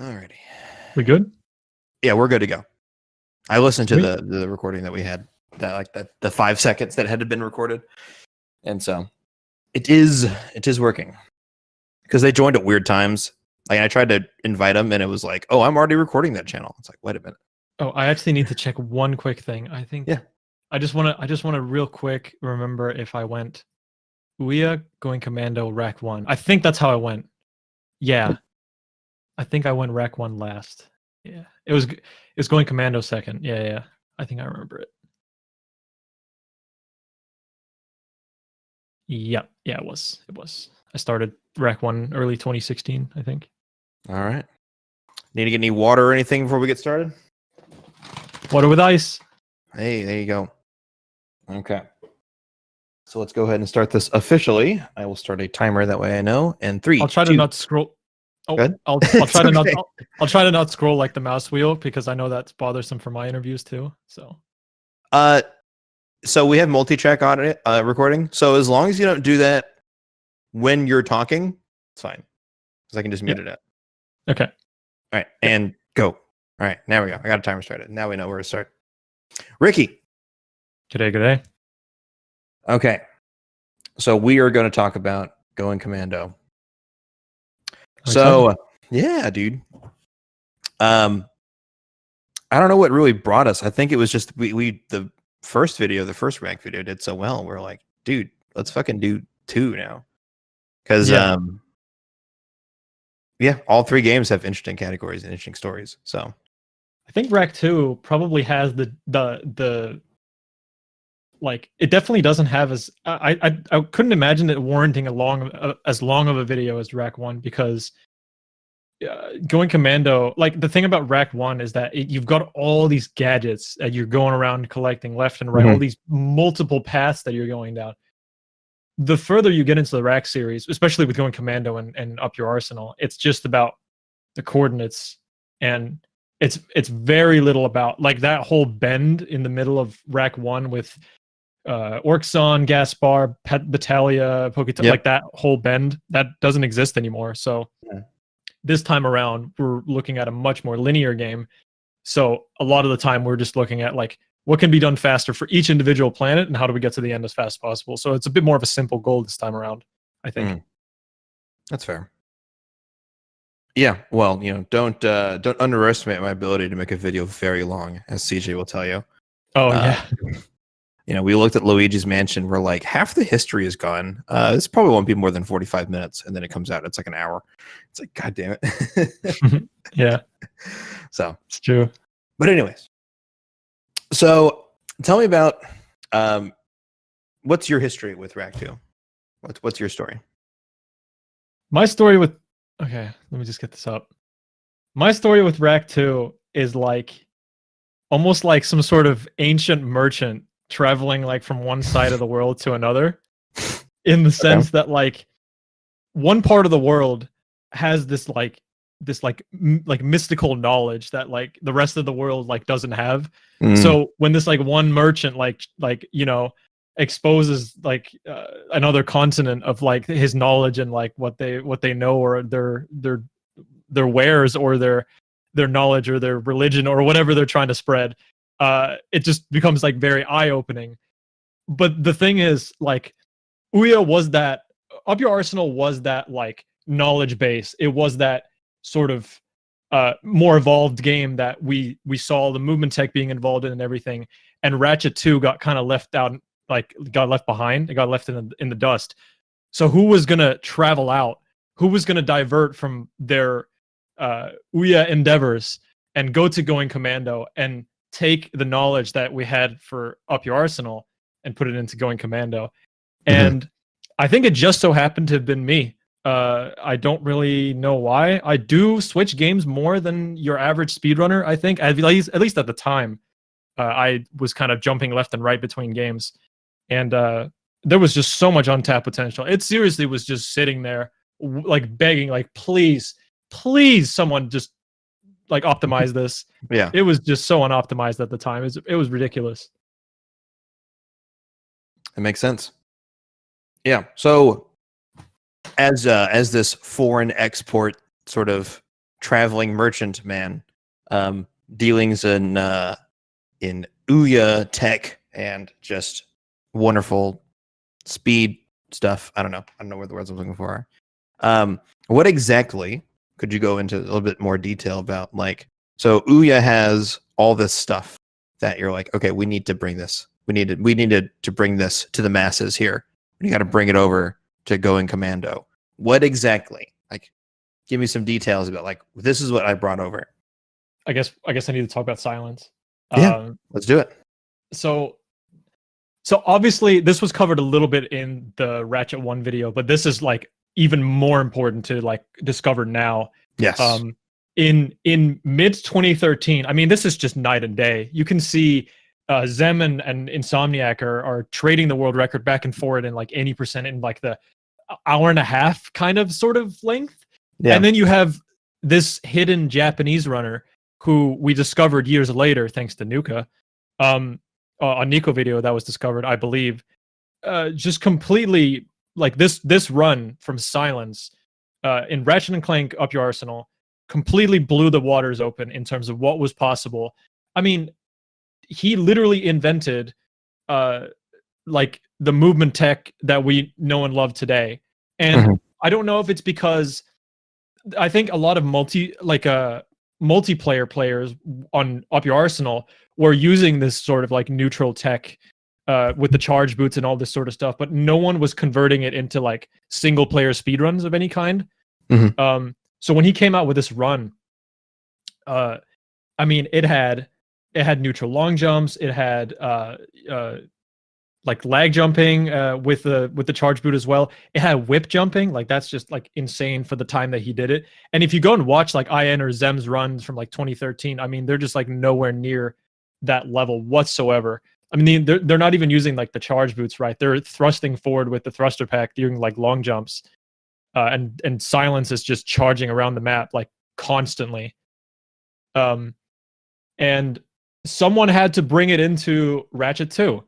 Alrighty. We good? Yeah, we're good to go. I listened to Sweet. the recording that we had, the 5 seconds that had been recorded, and so it is working because they joined at weird times. Like I tried to invite them, and it was like, "Oh, I'm already recording that channel." It's like, wait a minute. Oh, I actually need to check one quick thing. I think. Yeah. I just want to real quick remember if I went Ouya going commando rack 1. I think that's how I went. Yeah. I think I went rack 1 last. Yeah. It was going commando second. Yeah. I think I remember it. Yeah, it was. I started rack 1 early 2016, I think. All right. Need to get any water or anything before we get started? Water with ice. Hey, there you go. Okay. So let's go ahead and start this officially. I will start a timer that way I know. And 3. I'll try to not scroll. Oh, I'll try to not. I'll try to not scroll like the mouse wheel because I know that's bothersome for my interviews too. So we have multi-track on it, recording. So as long as you don't do that when you're talking, it's fine. Because I can just mute it out. Okay. All right, and go. All right, now we go. I got a timer started. Now we know where to start. Ricky. G'day. Okay. So we are going to talk about going commando. So yeah, dude. I don't know what really brought us. I think it was just we the first rank video did so well. We're like, dude, let's fucking do 2 now. Because all 3 games have interesting categories and interesting stories. So I think rack 2 probably has the like it definitely doesn't have as I couldn't imagine it warranting as long of a video as rack 1 because going commando, like the thing about rack 1 is that you've got all these gadgets that you're going around collecting left and right, all these multiple paths that you're going down. The further you get into the rack series, especially with going commando and up your arsenal, it's just about the coordinates, and it's very little about like that whole bend in the middle of rack 1 with Orkson, Gaspar, Battalia, like that whole bend that doesn't exist anymore. So this time around, we're looking at a much more linear game. So a lot of the time, we're just looking at like what can be done faster for each individual planet, and how do we get to the end as fast as possible. So it's a bit more of a simple goal this time around, I think. That's fair. Yeah, well, don't underestimate my ability to make a video very long, as CJ will tell you. Oh yeah. We looked at Luigi's Mansion. We're like, half the history is gone. This probably won't be more than 45 minutes, and then it comes out. It's like an hour. It's like, God damn it. Yeah. So it's true. But anyways, so tell me about what's your history with Rack 2? What's your story? My story with let me just get this up. My story with Rack 2 is like almost like some sort of ancient merchant traveling like from one side of the world to another, in the sense that like one part of the world has this mystical knowledge that like the rest of the world like doesn't have. So when this like one merchant exposes like another continent of like his knowledge and like what they know, or their wares, or their knowledge, or their religion, or whatever they're trying to spread, it just becomes like very eye-opening. But the thing is, like, Ouya was that Up Your Arsenal was that like knowledge base. It was that sort of more evolved game that we saw the movement tech being involved in and everything. And Ratchet 2 got kind of left out, like got left behind. It got left in the dust. So who was gonna travel out? Who was gonna divert from their Ouya endeavors and go to going commando and take the knowledge that we had for Up Your Arsenal and put it into going commando? And I think it just so happened to have been me. I don't really know why. I do switch games more than your average speedrunner, I think. At least at the time, I was kind of jumping left and right between games. And there was just so much untapped potential. It seriously was just sitting there, like begging, like, please, someone just like optimize this. Yeah. It was just so unoptimized at the time. It was ridiculous. It makes sense. Yeah. So as this foreign export sort of traveling merchant man, dealings in Ouya tech and just wonderful speed stuff. I don't know where the words I'm looking for are. What exactly could you go into a little bit more detail about? Like, so Ouya has all this stuff that you're like, okay, we need to bring this. We needed to bring this to the masses here. You got to bring it over to Going Commando. What exactly? Like, give me some details about like this is what I brought over. I guess I need to talk about silence. Yeah, let's do it. So obviously this was covered a little bit in the Ratchet 1 video, but this is like even more important to like discover now. Yes. In mid 2013, I mean, this is just night and day. You can see Zem and Insomniac are trading the world record back and forward in like 80% in like the hour and a half kind of sort of length. Yeah. And then you have this hidden Japanese runner who we discovered years later, thanks to Nuka, a Nico video that was discovered, I believe, just completely like this run from silence in Ratchet and Clank Up Your Arsenal completely blew the waters open in terms of what was possible. I mean, he literally invented like the movement tech that we know and love today. And I don't know if it's because I think a lot of multiplayer players on Up Your Arsenal were using this sort of like neutral tech with the charge boots and all this sort of stuff, but no one was converting it into like single player speedruns of any kind. So when he came out with this run, I mean, it had neutral long jumps, it had like lag jumping with the charge boot as well. It had whip jumping, like that's just like insane for the time that he did it. And if you go and watch like IN or Zem's runs from like 2013, I mean, they're just like nowhere near that level whatsoever. I mean, they're not even using like the charge boots, right? They're thrusting forward with the thruster pack, doing like long jumps, and silence is just charging around the map like constantly. And someone had to bring it into Ratchet 2.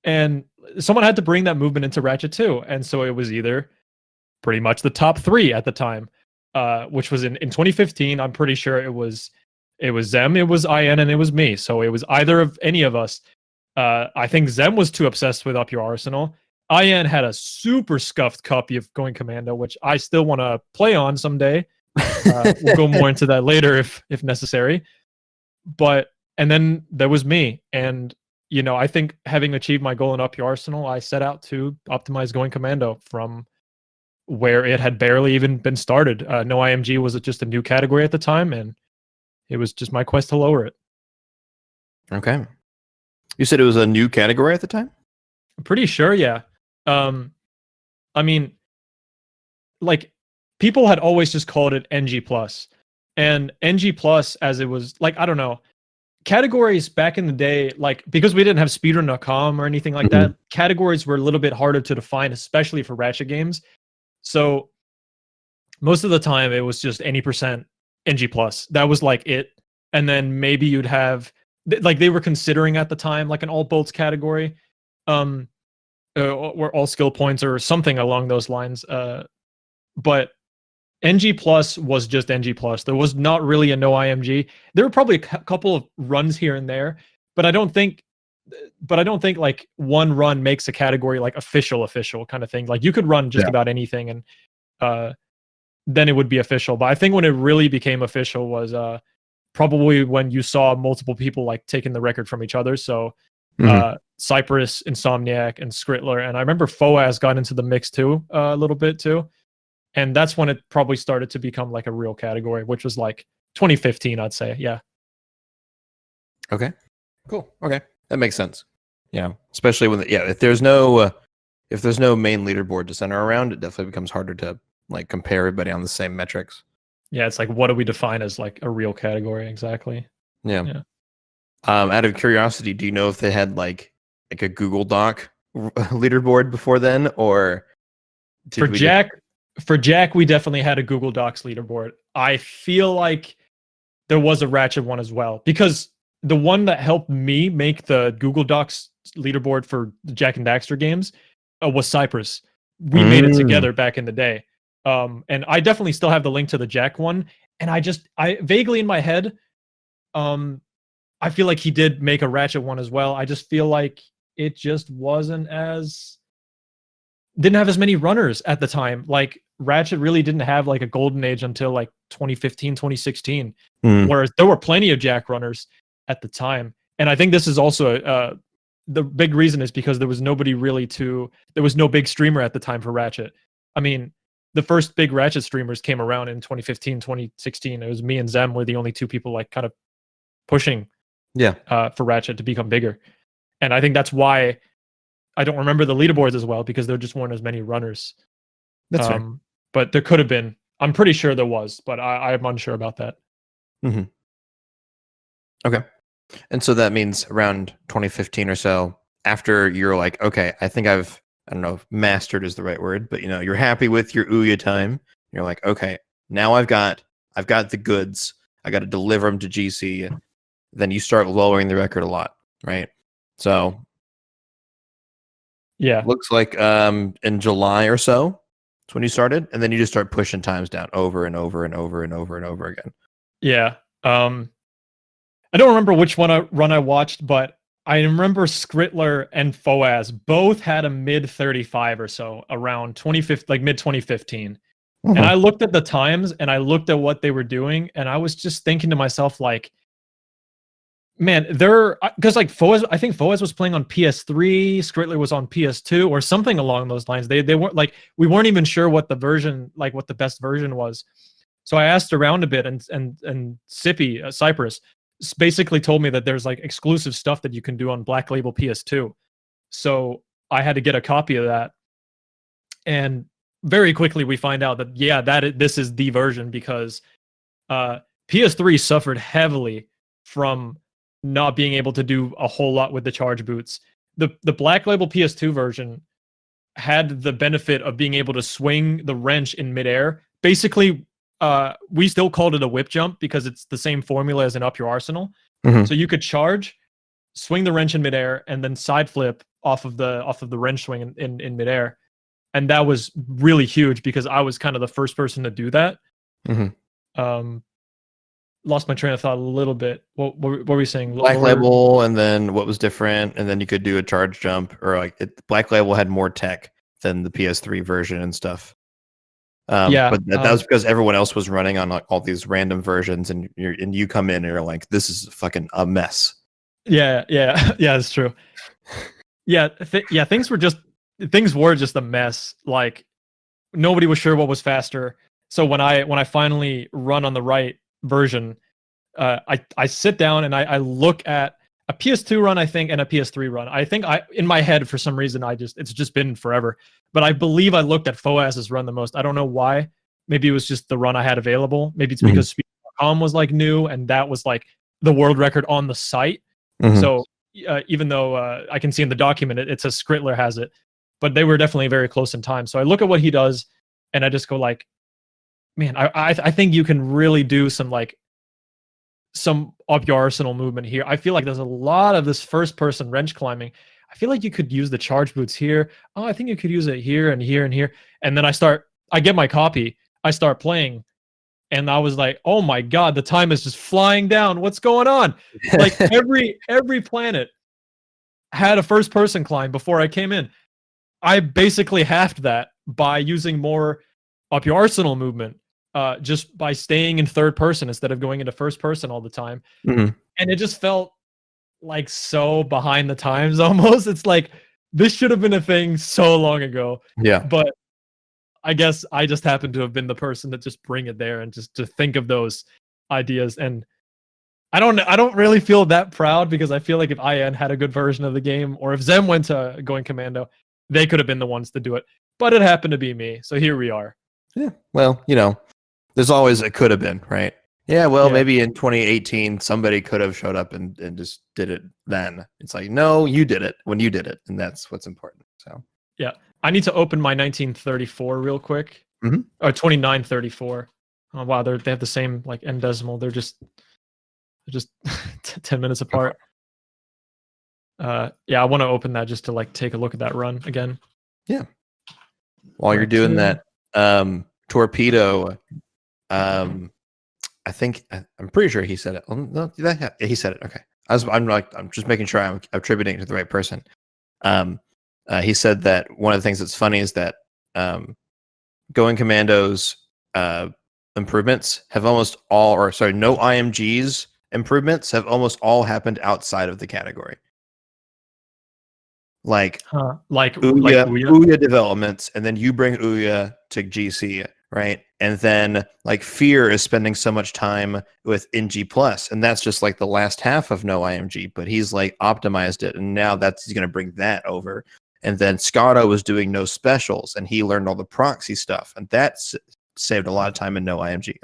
And someone had to bring that movement into Ratchet 2. And so it was either pretty much the top 3 at the time, which was in 2015. I'm pretty sure it was Zem, it was IN, and it was me. So it was either of any of us. I think Zem was too obsessed with Up Your Arsenal. IN had a super scuffed copy of Going Commando, which I still want to play on someday. We'll go more into that later if necessary. And then there was me. And you know, I think having achieved my goal in Up Your Arsenal, I set out to optimize Going Commando from where it had barely even been started. No IMG was just a new category at the time, and it was just my quest to lower it. Okay. You said it was a new category at the time? I'm pretty sure, yeah. I mean, like, people had always just called it NG+. And NG+, as it was, like, I don't know, categories back in the day, like, because we didn't have speedrun.com or anything like that, categories were a little bit harder to define, especially for Ratchet games. So most of the time it was just any percent NG+. That was like it. And then maybe you'd have, like, they were considering at the time like an all bolts category, or all skill points or something along those lines. But NG Plus was just NG Plus. There was not really a no IMG. There were probably a couple of runs here and there, but I don't think like one run makes a category like official kind of thing. Like you could run just about anything and then it would be official. But I think when it really became official was probably when you saw multiple people like taking the record from each other. So Cypress, Insomniac, and Skrittler. And I remember Foaz got into the mix too, a little bit too. And that's when it probably started to become like a real category, which was like 2015, I'd say. Yeah. Okay. Cool. Okay. That makes sense. Yeah. Especially when, if there's no main leaderboard to center around, it definitely becomes harder to like compare everybody on the same metrics. Yeah. It's like, what do we define as like a real category? Exactly. Yeah. Out of curiosity, do you know if they had like a Google Doc leaderboard before then, or for Jack, we definitely had a Google Docs leaderboard. I feel like there was a Ratchet one as well, because the one that helped me make the Google Docs leaderboard for the Jack and Daxter games was Cypress. We made it together back in the day. And I definitely still have the link to the Jack one. And I vaguely in my head, I feel like he did make a Ratchet one as well. I just feel like it just didn't have as many runners at the time. Like Ratchet really didn't have like a golden age until like 2015, 2016, whereas there were plenty of Jack runners at the time. And I think this is also the big reason is because there was no big streamer at the time for Ratchet. I mean, the first big Ratchet streamers came around in 2015, 2016. It was me and Zem were the only two people like kind of pushing for Ratchet to become bigger. And I think that's why I don't remember the leaderboards as well, because there just weren't as many runners. That's right. But there could have been. I'm pretty sure there was, but I'm unsure about that. Mm-hmm. Okay. And so that means around 2015 or so, after you're like, okay, I think I don't know if mastered is the right word, but you're happy with your Ouya time. You're like, okay, now I've got the goods. I got to deliver them to GC. Then you start lowering the record a lot, right? So yeah, looks like in July or so, that's when you started, and then you just start pushing times down over and over and over and over and over again. Yeah. I don't remember which run I watched, but I remember Skrittler and Foaz both had a mid 35 or so around 2015, like mid 2015. And I looked at the times and I looked at what they were doing, and I was just thinking to myself, like, man, because like Foaz, I think Foaz was playing on PS3, Skrittler was on PS2 or something along those lines. They weren't like, we weren't even sure what the version, like what the best version was. So I asked around a bit, and Sippy, Cypress, basically told me that there's like exclusive stuff that you can do on Black Label PS2. So I had to get a copy of that. And very quickly we find out that this is the version, because PS3 suffered heavily from not being able to do a whole lot with the charge boots. The Black Label PS2 version had the benefit of being able to swing the wrench in midair. Basically, we still called it a whip jump because it's the same formula as in Up Your Arsenal. Mm-hmm. So you could charge, swing the wrench in midair, and then side flip off of the wrench swing in midair. And that was really huge because I was kind of the first person to do that. Mm-hmm. Lost my train of thought a little bit. What were we saying? Black Label, and then what was different, and then you could do a charge jump, or like Black Label had more tech than the PS3 version and stuff. But that was because everyone else was running on like all these random versions, and you come in and you're like, this is fucking a mess. Yeah, that's true. Things were just a mess. Like nobody was sure what was faster. So when I finally run on the right version, I sit down and I look at a PS2 run, I think, and a PS3 run. I think in my head, for some reason, it's just been forever. But I believe I looked at Foaz's run the most. I don't know why. Maybe it was just the run I had available. Maybe it's because Speed.com was like new, and that was like the world record on the site. So even though I can see in the document it says Skrittler has it, but they were definitely very close in time. So I look at what he does, and I just go like, man, I think you can really do some Up Your Arsenal movement here. I feel like there's a lot of this first person wrench climbing. I feel like you could use the charge boots here. Oh, I think you could use it here and here and here. And then I get my copy, I start playing, and I was like, oh my God, the time is just flying down. What's going on? Like every planet had a first person climb before I came in. I basically halved that by using more Up Your Arsenal movement. Just by staying in third person instead of going into first person all the time. And it just felt like so behind the times almost. It's like, this should have been a thing so long ago. Yeah. But I guess I just happened to have been the person that just bring it there and just to think of those ideas. And I don't really feel that proud, because I feel like if IN had a good version of the game, or if Zem went to Going Commando, they could have been the ones to do it. But it happened to be me. So here we are. Yeah. Well, there's always a could have been, right? Yeah, well, maybe in 2018 somebody could have showed up and just did it then. It's like, no, you did it when you did it, and that's what's important. So yeah, I need to open my 1934 real quick. Or 2934. Oh wow, they have the same like end decimal. They're just 10 minutes apart. I want to open that just to like take a look at that run again. Yeah. While you're doing that, Torpedo I'm pretty sure he said it. Oh, no, he said it. Okay. I'm just making sure I'm attributing it to the right person. He said that one of the things that's funny is that Going Commando's improvements have almost all, or sorry, no IMG's improvements have almost all happened outside of the category. Like Ouya developments, and then you bring Ouya to GC, right? And then like Fear is spending so much time with NG Plus, and that's just like the last half of no IMG, but he's like optimized it, and now he's gonna bring that over. And then Scotto was doing no specials, and he learned all the proxy stuff, and that's saved a lot of time in no IMG.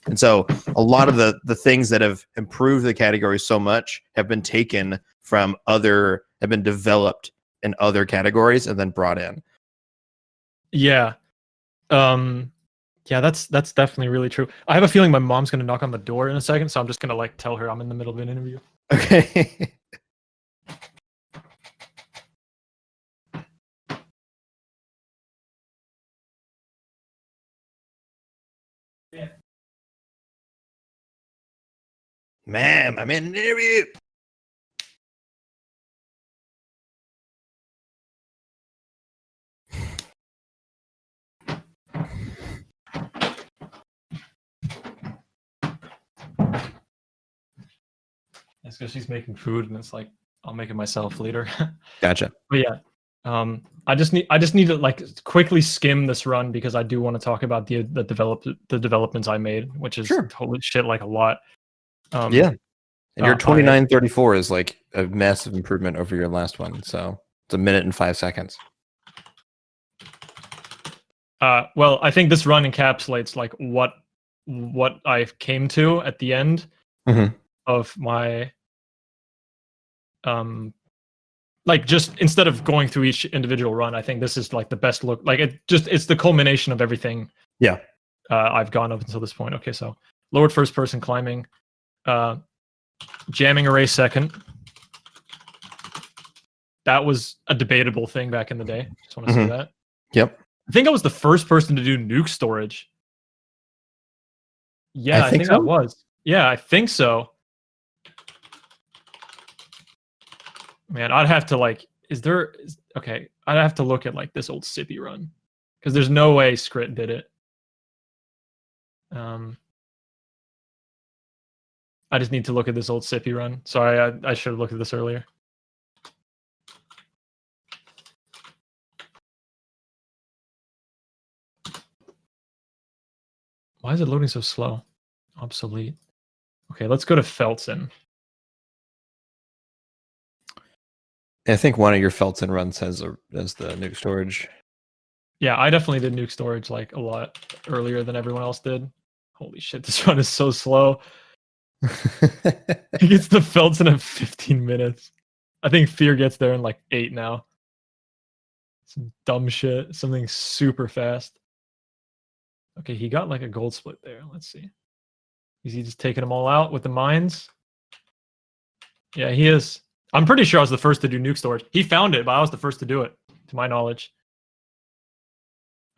And so a lot of the things that have improved the category so much have been taken from have been developed in other categories and then brought in. Yeah. Yeah, that's definitely really true. I have a feeling my mom's gonna knock on the door in a second, so I'm just gonna like tell her I'm in the middle of an interview. Okay. Yeah. Ma'am, I'm in an interview. It's because she's making food, and it's like I'll make it myself later. Gotcha. But yeah, I just need to like quickly skim this run because I do want to talk about the developments I made, which is holy shit, like a lot. Yeah, and your 2934 is like a massive improvement over your last one. So it's 1 minute and 5 seconds. Well, I think this run encapsulates like what I came to at the end of my like just instead of going through each individual run, I think this is like the best look. Like it's the culmination of everything. Yeah. I've gone up until this point. Okay, so lowered first person climbing, jamming array second. That was a debatable thing back in the day. Just want to say that. Yep. I think I was the first person to do nuke storage. Yeah, I think so? I was. Yeah, I think so. Man, I'd have to like, okay, I'd have to look at like this old Sippy run because there's no way Scrit did it. I just need to look at this old Sippy run. Sorry, I should have looked at this earlier. Why is it loading so slow? Obsolete. Okay, let's go to Felton. I think one of your Felton runs has the nuke storage. Yeah, I definitely did nuke storage like a lot earlier than everyone else did. Holy shit, this run is so slow. He gets the Felton in 15 minutes. I think Fear gets there in like 8 now. Some dumb shit. Something super fast. Okay, he got like a gold split there. Let's see. Is he just taking them all out with the mines? Yeah, he is. I'm pretty sure I was the first to do nuke storage. He found it, but I was the first to do it, to my knowledge.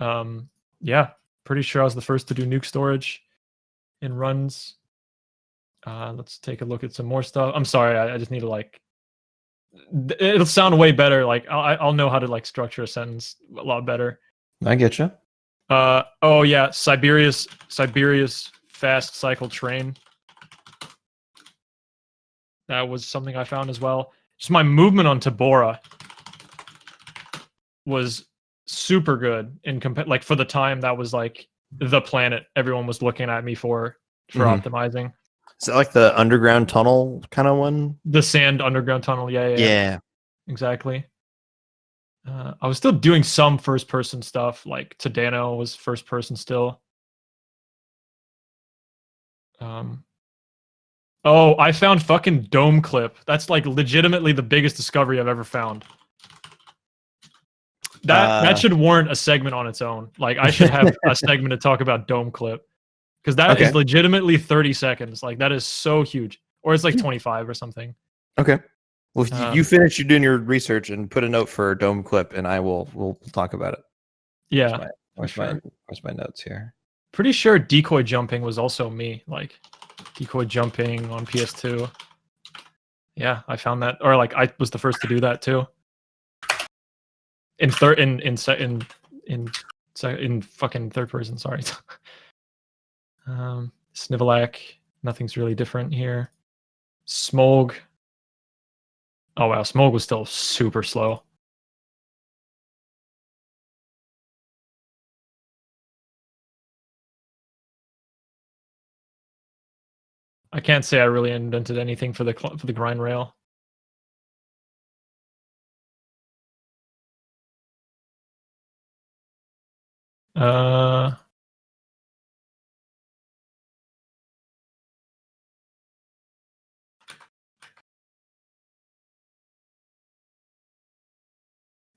Yeah, pretty sure I was the first to do nuke storage in runs. Let's take a look at some more stuff. I'm sorry, I just need to like. It'll sound way better. Like I'll know how to like structure a sentence a lot better. I get you. Oh yeah, Siberia's fast cycle train. That was something I found as well. Just my movement on Tabora was super good in like for the time that was like the planet everyone was looking at me for optimizing. Is it like the underground tunnel kind of one? The sand underground tunnel, yeah. Exactly. I was still doing some first person stuff, like Tadano was first person still. Oh, I found fucking Dome Clip. That's like legitimately the biggest discovery I've ever found. That should warrant a segment on its own. Like I should have a segment to talk about Dome Clip. Because that is legitimately 30 seconds. Like that is so huge. Or it's like 25 or something. Okay. Well, if you finish doing your research and put a note for Dome Clip, and we'll talk about it. Yeah. Where's my notes here? Pretty sure decoy jumping was also me, like decoy jumping on PS2. Yeah, I found that, or like I was the first to do that too. In fucking third person. Sorry. Snivelac. Nothing's really different here. Smog. Oh wow, Smog was still super slow. I can't say I really invented anything for the grind rail.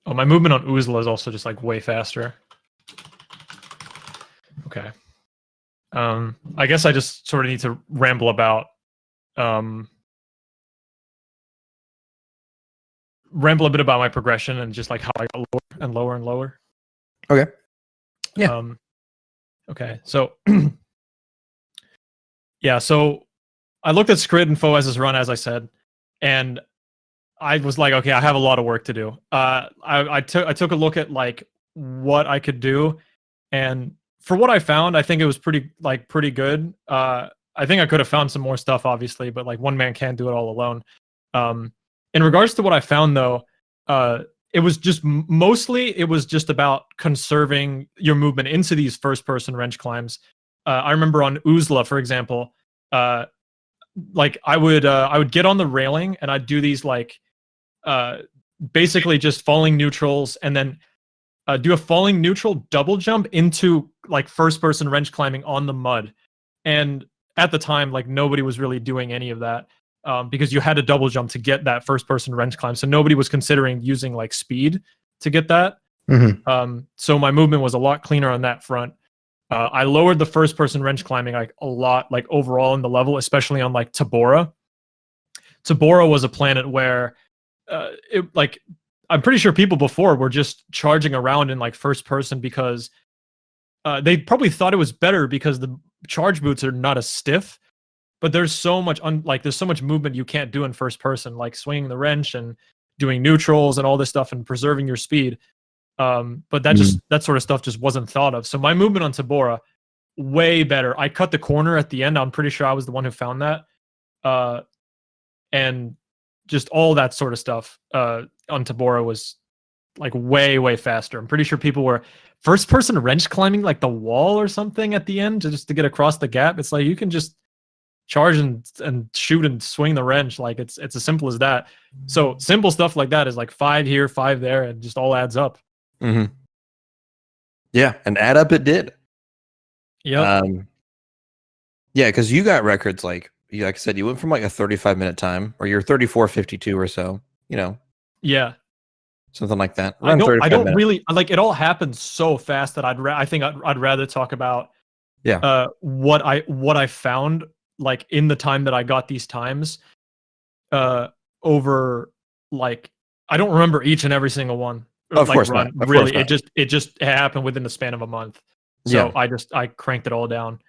Oh, my movement on Uzla is also just like way faster. Okay. I guess I just sort of need to ramble about ramble a bit about my progression and just like how I got lower and lower and lower. Okay. Yeah. Okay. So yeah, so I looked at Scrid and Foez's run, as I said, and I was like, okay, I have a lot of work to do. I took a look at like what I could do, and for what I found, I think it was pretty good. I think I could have found some more stuff, obviously, but like one man can't do it all alone. In regards to what I found, though, it was just mostly about conserving your movement into these first-person wrench climbs. I remember on Uzla, for example, like I would get on the railing and I'd do these like basically just falling neutrals, and then do a falling neutral double jump into like first-person wrench climbing on the mud. And at the time, like nobody was really doing any of that. Because you had to double jump to get that first person wrench climb. So nobody was considering using like speed to get that. Mm-hmm. So my movement was a lot cleaner on that front. I lowered the first person wrench climbing like a lot, like overall in the level, especially on like Tabora. Tabora was a planet where it like, I'm pretty sure people before were just charging around in like first person because they probably thought it was better because the charge boots are not as stiff. But there's so much there's so much movement you can't do in first person, like swinging the wrench and doing neutrals and all this stuff and preserving your speed. But that sort of stuff just wasn't thought of. So my movement on Tabora, way better. I cut the corner at the end. I'm pretty sure I was the one who found that. And just all that sort of stuff on Tabora was like way faster. I'm pretty sure people were first person wrench climbing like the wall or something at the end just to get across the gap. It's like you can just charge and shoot and swing the wrench. Like it's as simple as that. So simple stuff like that is like 5 here, 5 there, and just all adds up. Mm-hmm. Yeah, and add up it did. Yeah. Yeah, because you got records like I said, you went from like a 35-minute time, or you're 34:52 or so. You know. Yeah. Something like that. I don't really like it. All happened so fast that I think I'd rather talk about what I found like in the time that I got these times over like I don't remember each and every single one. Of like, course run. not. Really, it just happened within the span of a month. So I cranked it all down.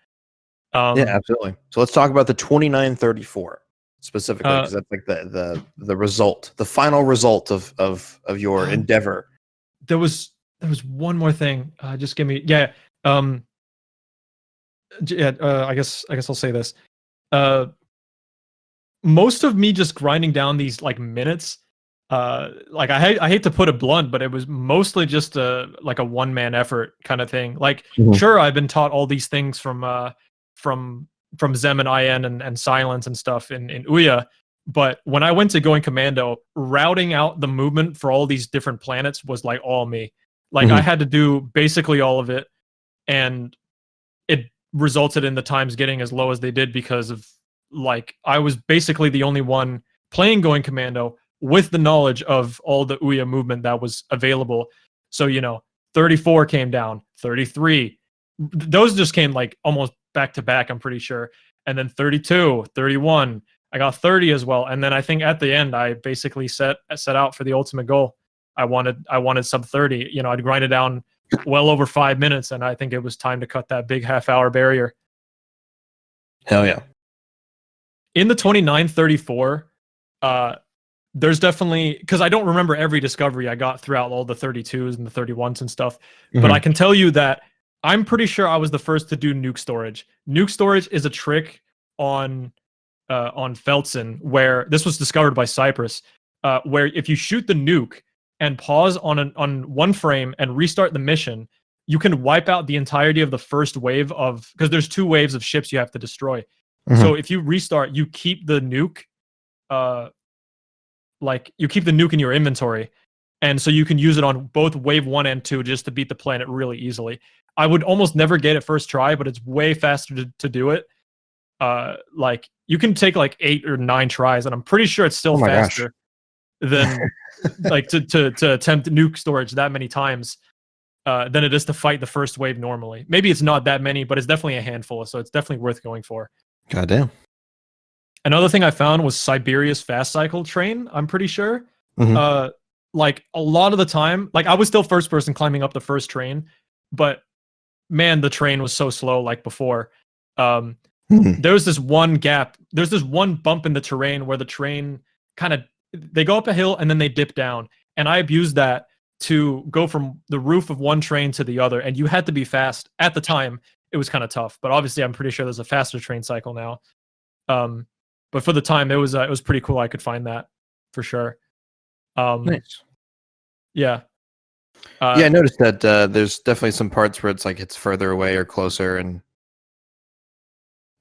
Yeah, absolutely. So let's talk about the 2934 specifically, because that's like the result, the final result of your endeavor. There was one more thing. Just give me I guess I'll say this. Most of me just grinding down these like minutes. Like I hate to put it blunt, but it was mostly just like a one-man effort kind of thing. Like sure, I've been taught all these things from Zem and IN and Silence and stuff in Ouya, but when I went to Going Commando, routing out the movement for all these different planets was like all me. Like I had to do basically all of it, and it resulted in the times getting as low as they did because of like I was basically the only one playing Going Commando with the knowledge of all the Ouya movement that was available. So 34 came down, 33. Those just came like almost back to back, I'm pretty sure. And then 32, 31. I got 30 as well. And then I think at the end I basically set out for the ultimate goal. I wanted sub 30. I'd grind it down well over 5 minutes, and I think it was time to cut that big half-hour barrier. Hell yeah. In the 2934, there's definitely, because I don't remember every discovery I got throughout all the 32s and the 31s and stuff, but I can tell you that I'm pretty sure I was the first to do nuke storage. Nuke storage is a trick on Feltzen, where this was discovered by Cypress, where if you shoot the nuke and pause on one frame and restart the mission, you can wipe out the entirety of the first wave of, because there's 2 waves of ships you have to destroy. So if you restart, you keep the nuke, you keep the nuke in your inventory, and so you can use it on both wave 1 and 2 just to beat the planet really easily. I would almost never get it first try, but it's way faster to do it. You can take like 8 or 9 tries, and I'm pretty sure it's still faster than to attempt nuke storage that many times than it is to fight the first wave normally. Maybe it's not that many, but it's definitely a handful, so it's definitely worth going for. Goddamn. Another thing I found was Siberia's fast cycle train, I'm pretty sure. A lot of the time, I was still first person climbing up the first train, but man, the train was so slow like before. There was this one gap. There's this one bump in the terrain where the train they go up a hill and then they dip down. And I abused that to go from the roof of one train to the other. And you had to be fast. At the time, it was kind of tough. But obviously, I'm pretty sure there's a faster train cycle now. But for the time, it was pretty cool. I could find that for sure. Nice. Yeah. I noticed that there's definitely some parts where it's further away or closer, and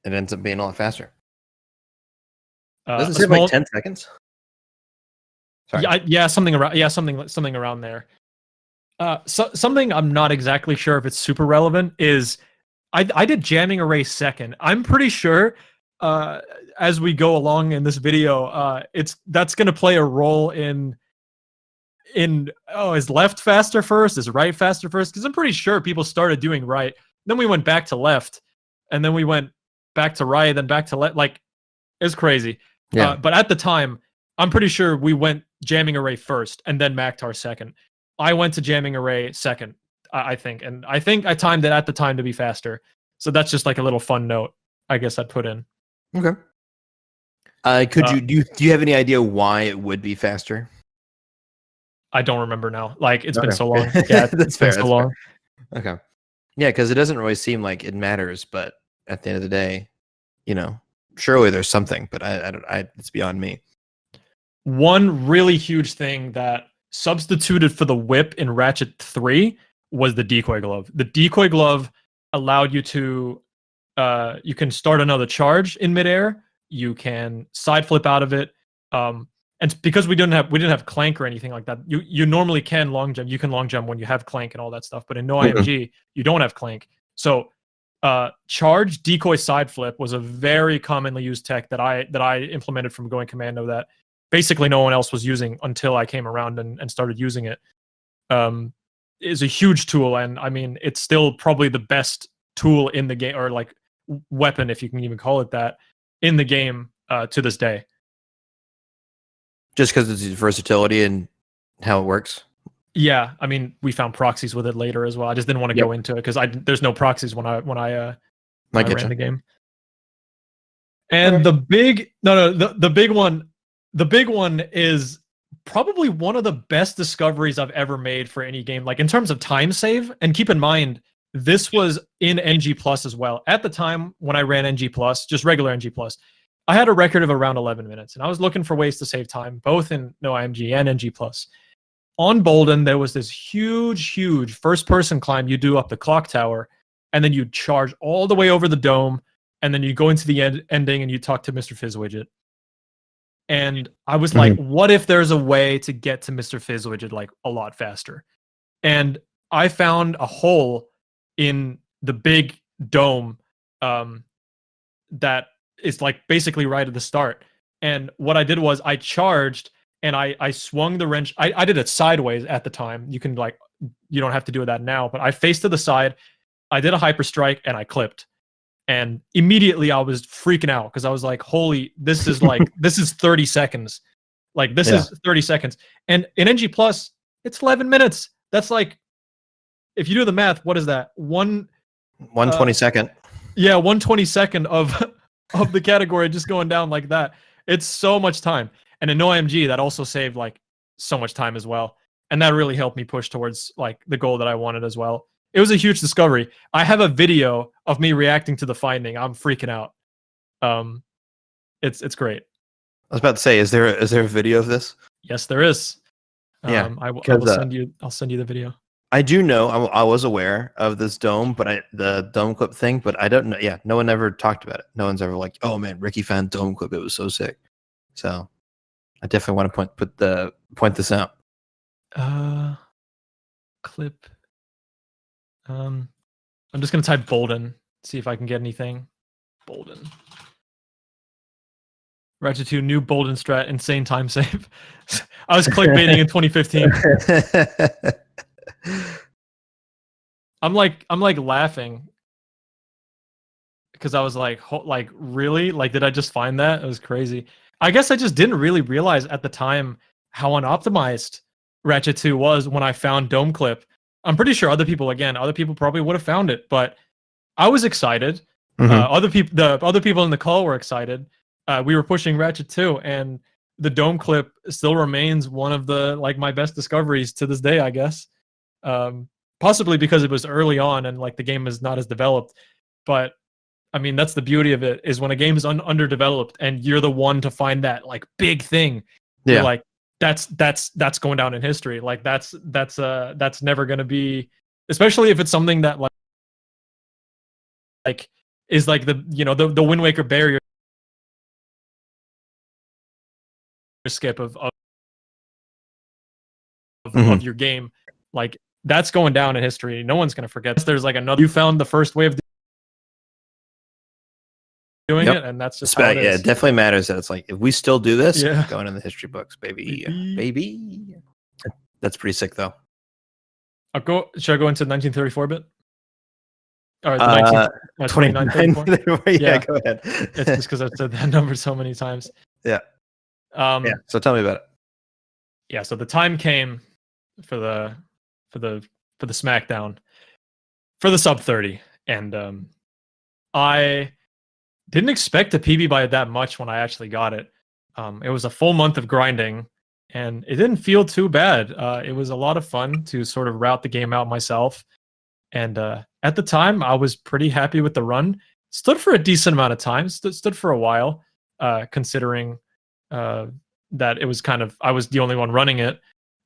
it ends up being a lot faster. Does it say like 10 seconds? Sorry. Yeah, something around there. Something I'm not exactly sure if it's super relevant is I did jamming array second. I'm pretty sure as we go along in this video, that's going to play a role in is left faster first? Is right faster first? Because I'm pretty sure people started doing right, then we went back to left, and then we went back to right, then back to left. It's crazy. Yeah. But at the time, I'm pretty sure we went jamming array first and then Maktar second. I went to jamming array second, I think. And I think I timed it at the time to be faster. So that's just like a little fun note, I guess I'd put in. Okay. Do you have any idea why it would be faster? I don't remember now. It's been so long. Yeah, that's fair. So long. Fair. Okay. Yeah, because it doesn't really seem like it matters, but at the end of the day, surely there's something, but it's beyond me. One really huge thing that substituted for the whip in Ratchet 3 was the decoy glove. The decoy glove allowed you to you can start another charge in midair, you can side flip out of it. And because we didn't have Clank or anything like that, you normally can long jump. You can long jump when you have Clank and all that stuff, but in no IMG, you don't have Clank. So charge decoy side flip was a very commonly used tech that I implemented from going commando that basically no one else was using until I came around and started using it. Is a huge tool, and I mean it's still probably the best tool in the game, or weapon, if you can even call it that, in the game to this day. Just because it's its versatility and how it works. Yeah, I mean, we found proxies with it later as well. I just didn't want to go into it because there's no proxies when I ran the game. And the big one is probably one of the best discoveries I've ever made for any game, in terms of time save. And keep in mind, this was in NG Plus as well. At the time when I ran NG Plus, just regular NG Plus, I had a record of around 11 minutes, and I was looking for ways to save time, both in no IMG and NG Plus. On Bolden, there was this huge first-person climb you do up the clock tower, and then you charge all the way over the dome, and then you go into the ending and you talk to Mr. Fizzwidget. And I was like, what if there's a way to get to Mr. Fizzwidget a lot faster? And I found a hole in the big dome that is basically right at the start. And what I did was I charged and I swung the wrench. I did it sideways at the time. You can you don't have to do that now, but I faced to the side. I did a hyper strike and I clipped. And immediately I was freaking out because I was like, holy, this is this is 30 seconds. This is 30 seconds. And in NG Plus, it's 11 minutes. That's if you do the math, what is that? 1/22nd. Yeah, 1/22nd of the category just going down like that. It's so much time. And in OMG, that also saved like so much time as well. And that really helped me push towards like the goal that I wanted as well. It was a huge discovery. I have a video of me reacting to the finding. I'm freaking out. It's great. I was about to say, is there a video of this? Yes, there is. Yeah, I will send you. I'll send you the video. I do know. I was aware of this dome, but the dome clip thing, but I don't know. Yeah, no one ever talked about it. No one's ever like, "Oh man, Ricky found dome clip. It was so sick." So, I definitely want to point this out. Clip. I'm just gonna type Bolden. See if I can get anything. Bolden. Ratchet 2 new Bolden strat, insane time save. I was clickbaiting in 2015. I'm like laughing because I was like really? Like, did I just find that? It was crazy. I guess I just didn't really realize at the time how unoptimized Ratchet 2 was when I found Dome Clip. I'm pretty sure other people probably would have found it, but I was excited. Mm-hmm. The other people in the call were excited. We were pushing Ratchet 2, and the Dome Clip still remains one of the like my best discoveries to this day, I guess. Possibly because it was early on and like the game is not as developed, but I mean that's the beauty of it, is when a game is underdeveloped and you're the one to find that like big thing. Yeah, you're like that's going down in history. Like that's never going to be, especially if it's something that like is like the the Wind Waker barrier skip of your game. Like that's going down in history. No one's going to forget. There's like another, you found the first way of doing it, and that's just how it is. Yeah, it definitely matters that it's like, if we still do this, Yeah. going in the history books, baby. Baby. That's pretty sick though. Should I go into 1934-bit? Or the 2934? Yeah, go ahead. It's just because I've said that number so many times. Yeah. So tell me about it. Yeah, so the time came for the SmackDown for the sub 30, and I didn't expect to PB by that much when I actually got it. It was a full month of grinding, and it didn't feel too bad. It was a lot of fun to sort of route the game out myself, and at the time I was pretty happy with the run. Stood for a decent amount of time. Stood for a while, considering that it was kind of, I was the only one running it.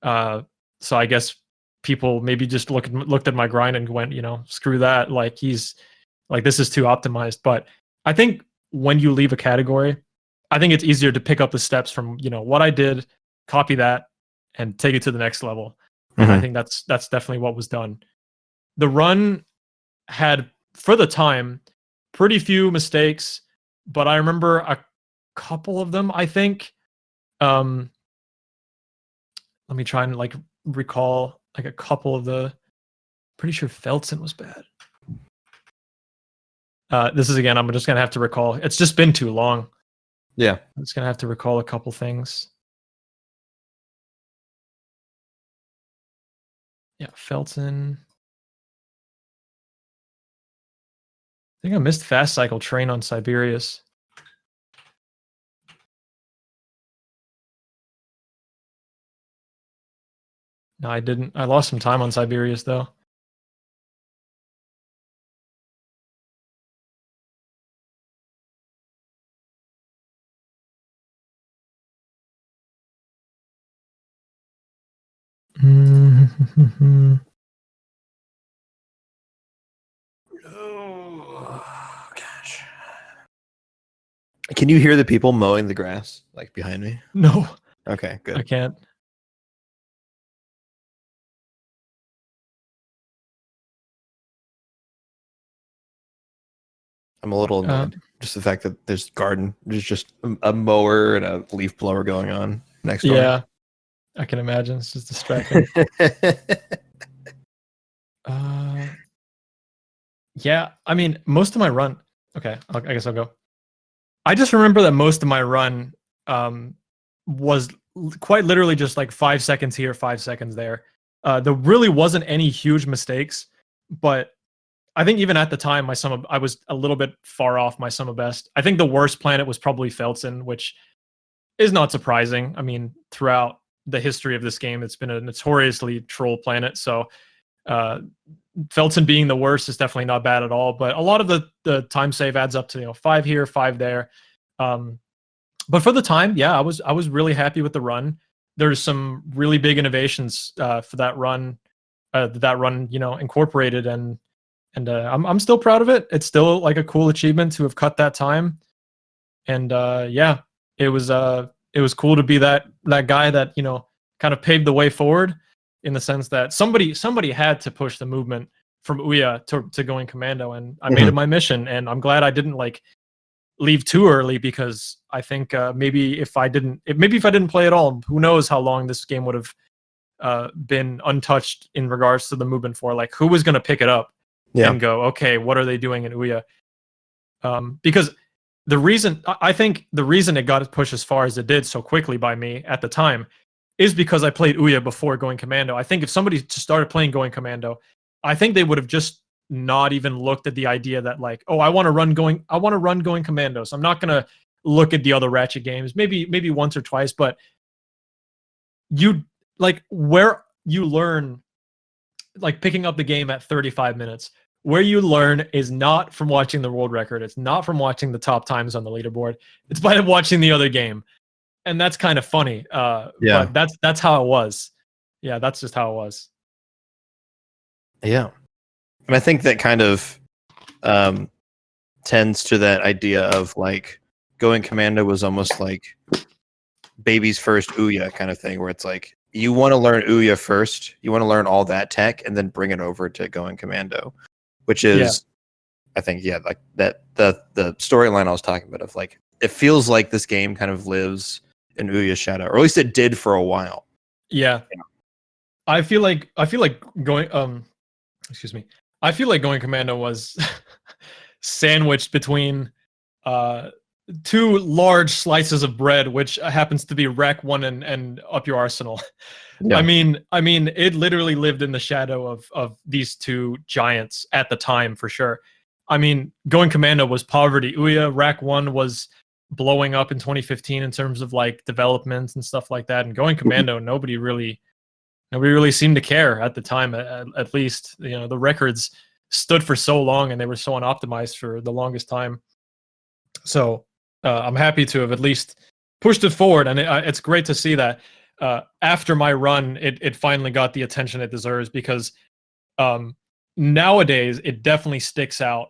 So I guess people maybe just looked at my grind and went, screw that. Like this is too optimized. But I think when you leave a category, I think it's easier to pick up the steps from, what I did, copy that, and take it to the next level. And I think that's definitely what was done. The run had, for the time, pretty few mistakes, but I remember a couple of them, I think. Let me try and recall a couple of the, pretty sure Felton was bad. This is, again, I'm just gonna have to recall. It's just been too long. Yeah. I'm just gonna have to recall a couple things. Yeah, Felton. I think I missed Fast Cycle Train on Siberius. No, I didn't. I lost some time on Siberius, though. Oh gosh. Can you hear the people mowing the grass behind me? No. Okay, good. I can't. I'm a little annoyed. Just the fact that there's just a mower and a leaf blower going on next door. Yeah, I can imagine. It's just distracting. Yeah, I mean, most of my run. Okay, I guess I'll go. I just remember that most of my run was quite literally just 5 seconds here, 5 seconds there. There really wasn't any huge mistakes, but I think even at the time, I was a little bit far off my sum of best. I think the worst planet was probably Felton, which is not surprising. I mean, throughout the history of this game, it's been a notoriously troll planet. So Felton being the worst is definitely not bad at all. But a lot of the time save adds up to 5 here, 5 there. But for the time, yeah, I was really happy with the run. There's some really big innovations for that run. Incorporated, and I'm still proud of it. It's still like a cool achievement to have cut that time. And yeah, it was cool to be that guy that kind of paved the way forward, in the sense that somebody had to push the movement from Ouya to going commando, and I made it my mission. And I'm glad I didn't like leave too early, because I think maybe if I didn't play at all, who knows how long this game would have been untouched in regards to the movement for, like, who was going to pick it up and go, okay, what are they doing in Ouya? Because I think the reason it got pushed as far as it did so quickly by me at the time is because I played Ouya before going commando. I think if somebody started playing going commando, I think they would have just not even looked at the idea that, like, oh, I want to run going commando, so I'm not going to look at the other Ratchet games, maybe once or twice. But where you learn, like, picking up the game at 35 minutes, where you learn is not from watching the world record. It's not from watching the top times on the leaderboard. It's by watching the other game. And that's kind of funny. But that's how it was. Yeah, that's just how it was. Yeah. And I think that kind of tends to that idea of, like, going commando was almost like baby's first Ouya kind of thing, where it's like, you want to learn Ouya first, you want to learn all that tech, and then bring it over to going commando, which is, I think, like that the storyline I was talking about of, like, it feels like this game kind of lives in Ouya's shadow, or at least it did for a while. Yeah. I feel like going excuse me. I feel like going commando was sandwiched between 2 large slices of bread, which happens to be Rec 1 and Up Your Arsenal. Yeah. I mean, it literally lived in the shadow of these 2 giants at the time, for sure. I mean, going commando was poverty. Ouya, Rec 1 was blowing up in 2015 in terms of, like, developments and stuff like that. And going commando, nobody really seemed to care at the time. At least, the records stood for so long, and they were so unoptimized for the longest time. So I'm happy to have at least pushed it forward, and it's great to see that after my run, it finally got the attention it deserves, because nowadays it definitely sticks out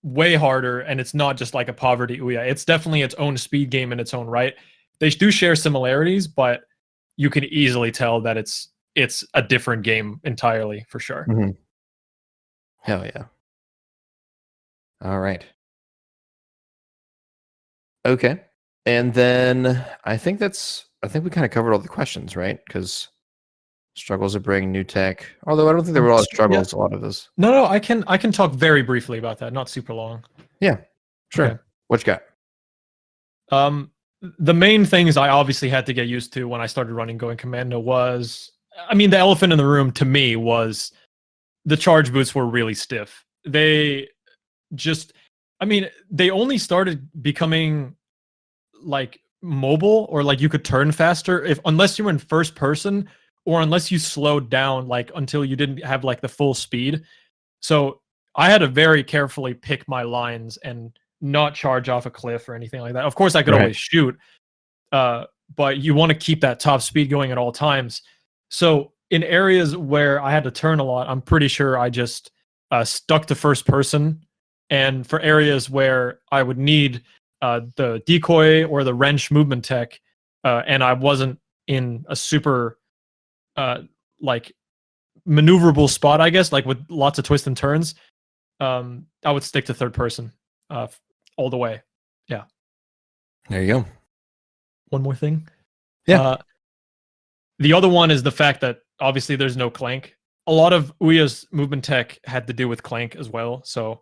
way harder, and it's not just like a poverty Ouya. It's definitely its own speed game in its own right. They do share similarities, but you can easily tell that it's a different game entirely, for sure. Mm-hmm. Hell yeah. All right. Okay. And then I think we kind of covered all the questions, right? Because struggles of bringing new tech. Although I don't think there were a lot of struggles, a lot of those. No, I can talk very briefly about that, not super long. Yeah, sure. Okay. What you got? The main things I obviously had to get used to when I started running going commando was, I mean, the elephant in the room to me was the charge boots were really stiff. They only started becoming, like, mobile, or like you could turn faster unless you were in first person, or unless you slowed down, like, until you didn't have, like, the full speed. So I had to very carefully pick my lines and not charge off a cliff or anything like that. Of course, I could always shoot, but you want to keep that top speed going at all times. So in areas where I had to turn a lot, I'm pretty sure I just stuck to first person. And for areas where I would need the decoy or the wrench movement tech, and I wasn't in a super like maneuverable spot, I guess, like with lots of twists and turns, I would stick to third person all the way. Yeah. There you go. One more thing. Yeah. The other one is the fact that obviously there's no Clank. A lot of Ouya's movement tech had to do with Clank as well. So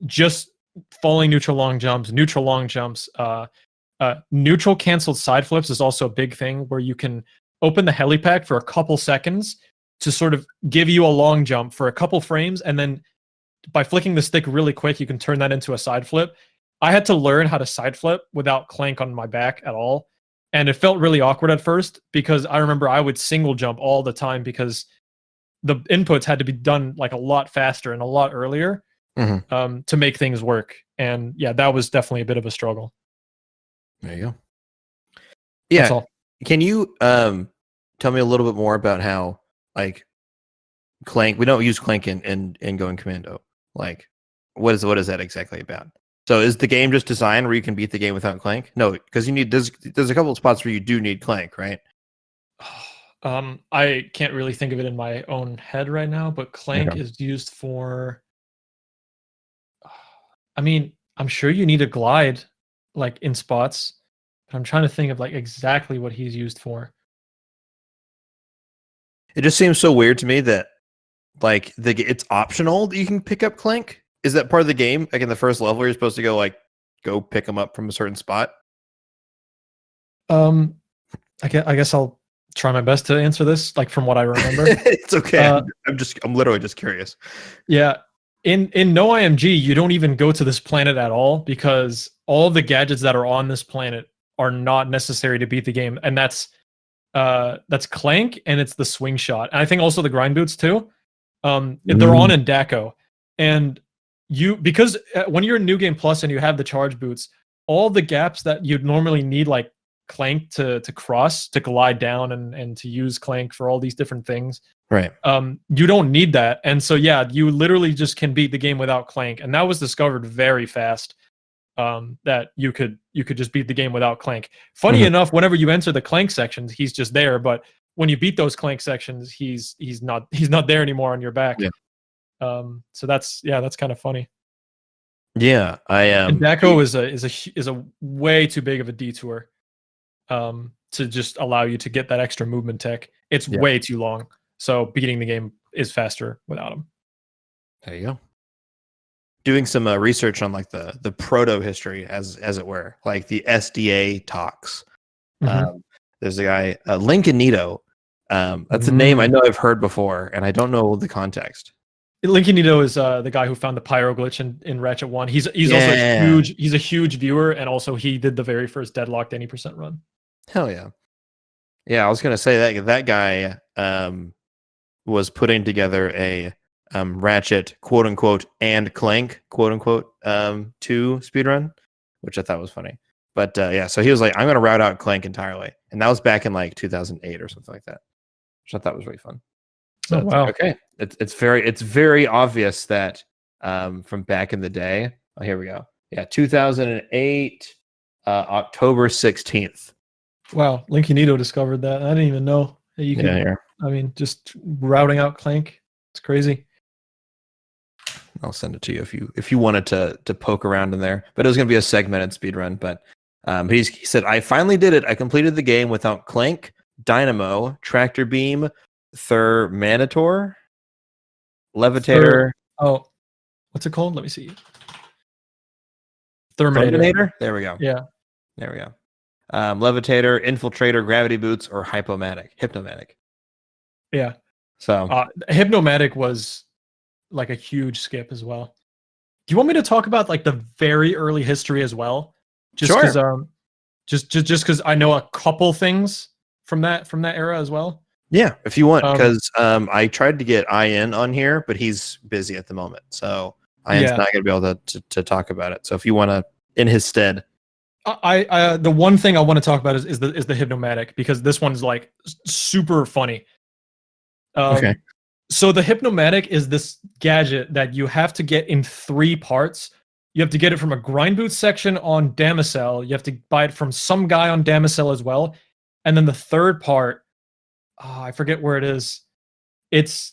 just falling neutral long jumps, neutral canceled side flips is also a big thing, where you can open the helipack for a couple seconds to sort of give you a long jump for a couple frames, and then by flicking the stick really quick, you can turn that into a side flip. I had to learn how to side flip without Clank on my back at all. And it felt really awkward at first because I remember I would single jump all the time because the inputs had to be done like a lot faster and a lot earlier to make things work. And yeah, that was definitely a bit of a struggle. There you go. Yeah. Can you tell me a little bit more about how like Clank? We don't use Clank in Going Commando. Like, what is that exactly about? So is the game just designed where you can beat the game without Clank? No, because you need there's a couple of spots where you do need Clank, right? I can't really think of it in my own head right now, but Clank is used for. I mean, I'm sure you need a glide, like in spots. But I'm trying to think of like exactly what he's used for. It just seems so weird to me that like it's optional that you can pick up Clank. Is that part of the game? Like in the first level, you're supposed to go pick them up from a certain spot. I guess I'll try my best to answer this. Like from what I remember, it's okay. I'm literally just curious. Yeah, in No IMG, you don't even go to this planet at all because all of the gadgets that are on this planet are not necessary to beat the game, and that's Clank and it's the swing shot, and I think also the grind boots too. They're on in Daco, and because when you're in New Game Plus and you have the charge boots, all the gaps that you'd normally need like Clank to cross, to glide down and to use Clank for all these different things, right? You don't need that, and so yeah, you literally just can beat the game without Clank, and that was discovered very fast. That you could just beat the game without Clank. Funny enough, whenever you enter the Clank sections, he's just there, but when you beat those Clank sections, he's not there anymore on your back. Yeah. So that's kind of funny. Yeah, And Daco is a way too big of a detour to just allow you to get that extra movement tech. It's way too long. So beating the game is faster without him. There you go. Doing some research on like the proto history, as it were, like the SDA talks. There's a guy, Lincolnito. That's a name I know I've heard before, and I don't know the context. Lincolnito is the guy who found the pyro glitch in Ratchet 1. He's also a huge viewer, and also he did the very first deadlocked any % run. Hell yeah. Yeah, I was gonna say that guy was putting together a Ratchet quote unquote and Clank quote unquote 2 speedrun, which I thought was funny. But yeah, so he was like, I'm gonna route out Clank entirely. And that was back in like 2008 or something like that. Which I thought was really fun. So wow. Okay. It's very obvious that from back in the day. Oh, here we go. Yeah, 2008, October 16th. Wow, Lincolnito discovered that. I didn't even know that you could. Yeah. I mean, just routing out Clank. It's crazy. I'll send it to you if you wanted to poke around in there. But it was going to be a segmented speedrun. But he said, I finally did it. I completed the game without Clank, Dynamo, Tractor Beam, Thermanator, Levitator. What's it called? Let me see. Therminator? There we go. Yeah. There we go. Levitator, Infiltrator, Gravity Boots, or Hypnomatic. Yeah. So Hypnomatic was like a huge skip as well. Do you want me to talk about like the very early history as well? Just because just because I know a couple things from that era as well. Yeah, if you want, because I tried to get Ian on here, but he's busy at the moment, so Ian's not going to be able to talk about it. So if you want to, in his stead, I the one thing I want to talk about is the Hypnomatic, because this one's like super funny. Okay. So the Hypnomatic is this gadget that you have to get in 3 parts. You have to get it from a grind boot section on Damocel. You have to buy it from some guy on Damocel as well. And then the third part, I forget where it is. It's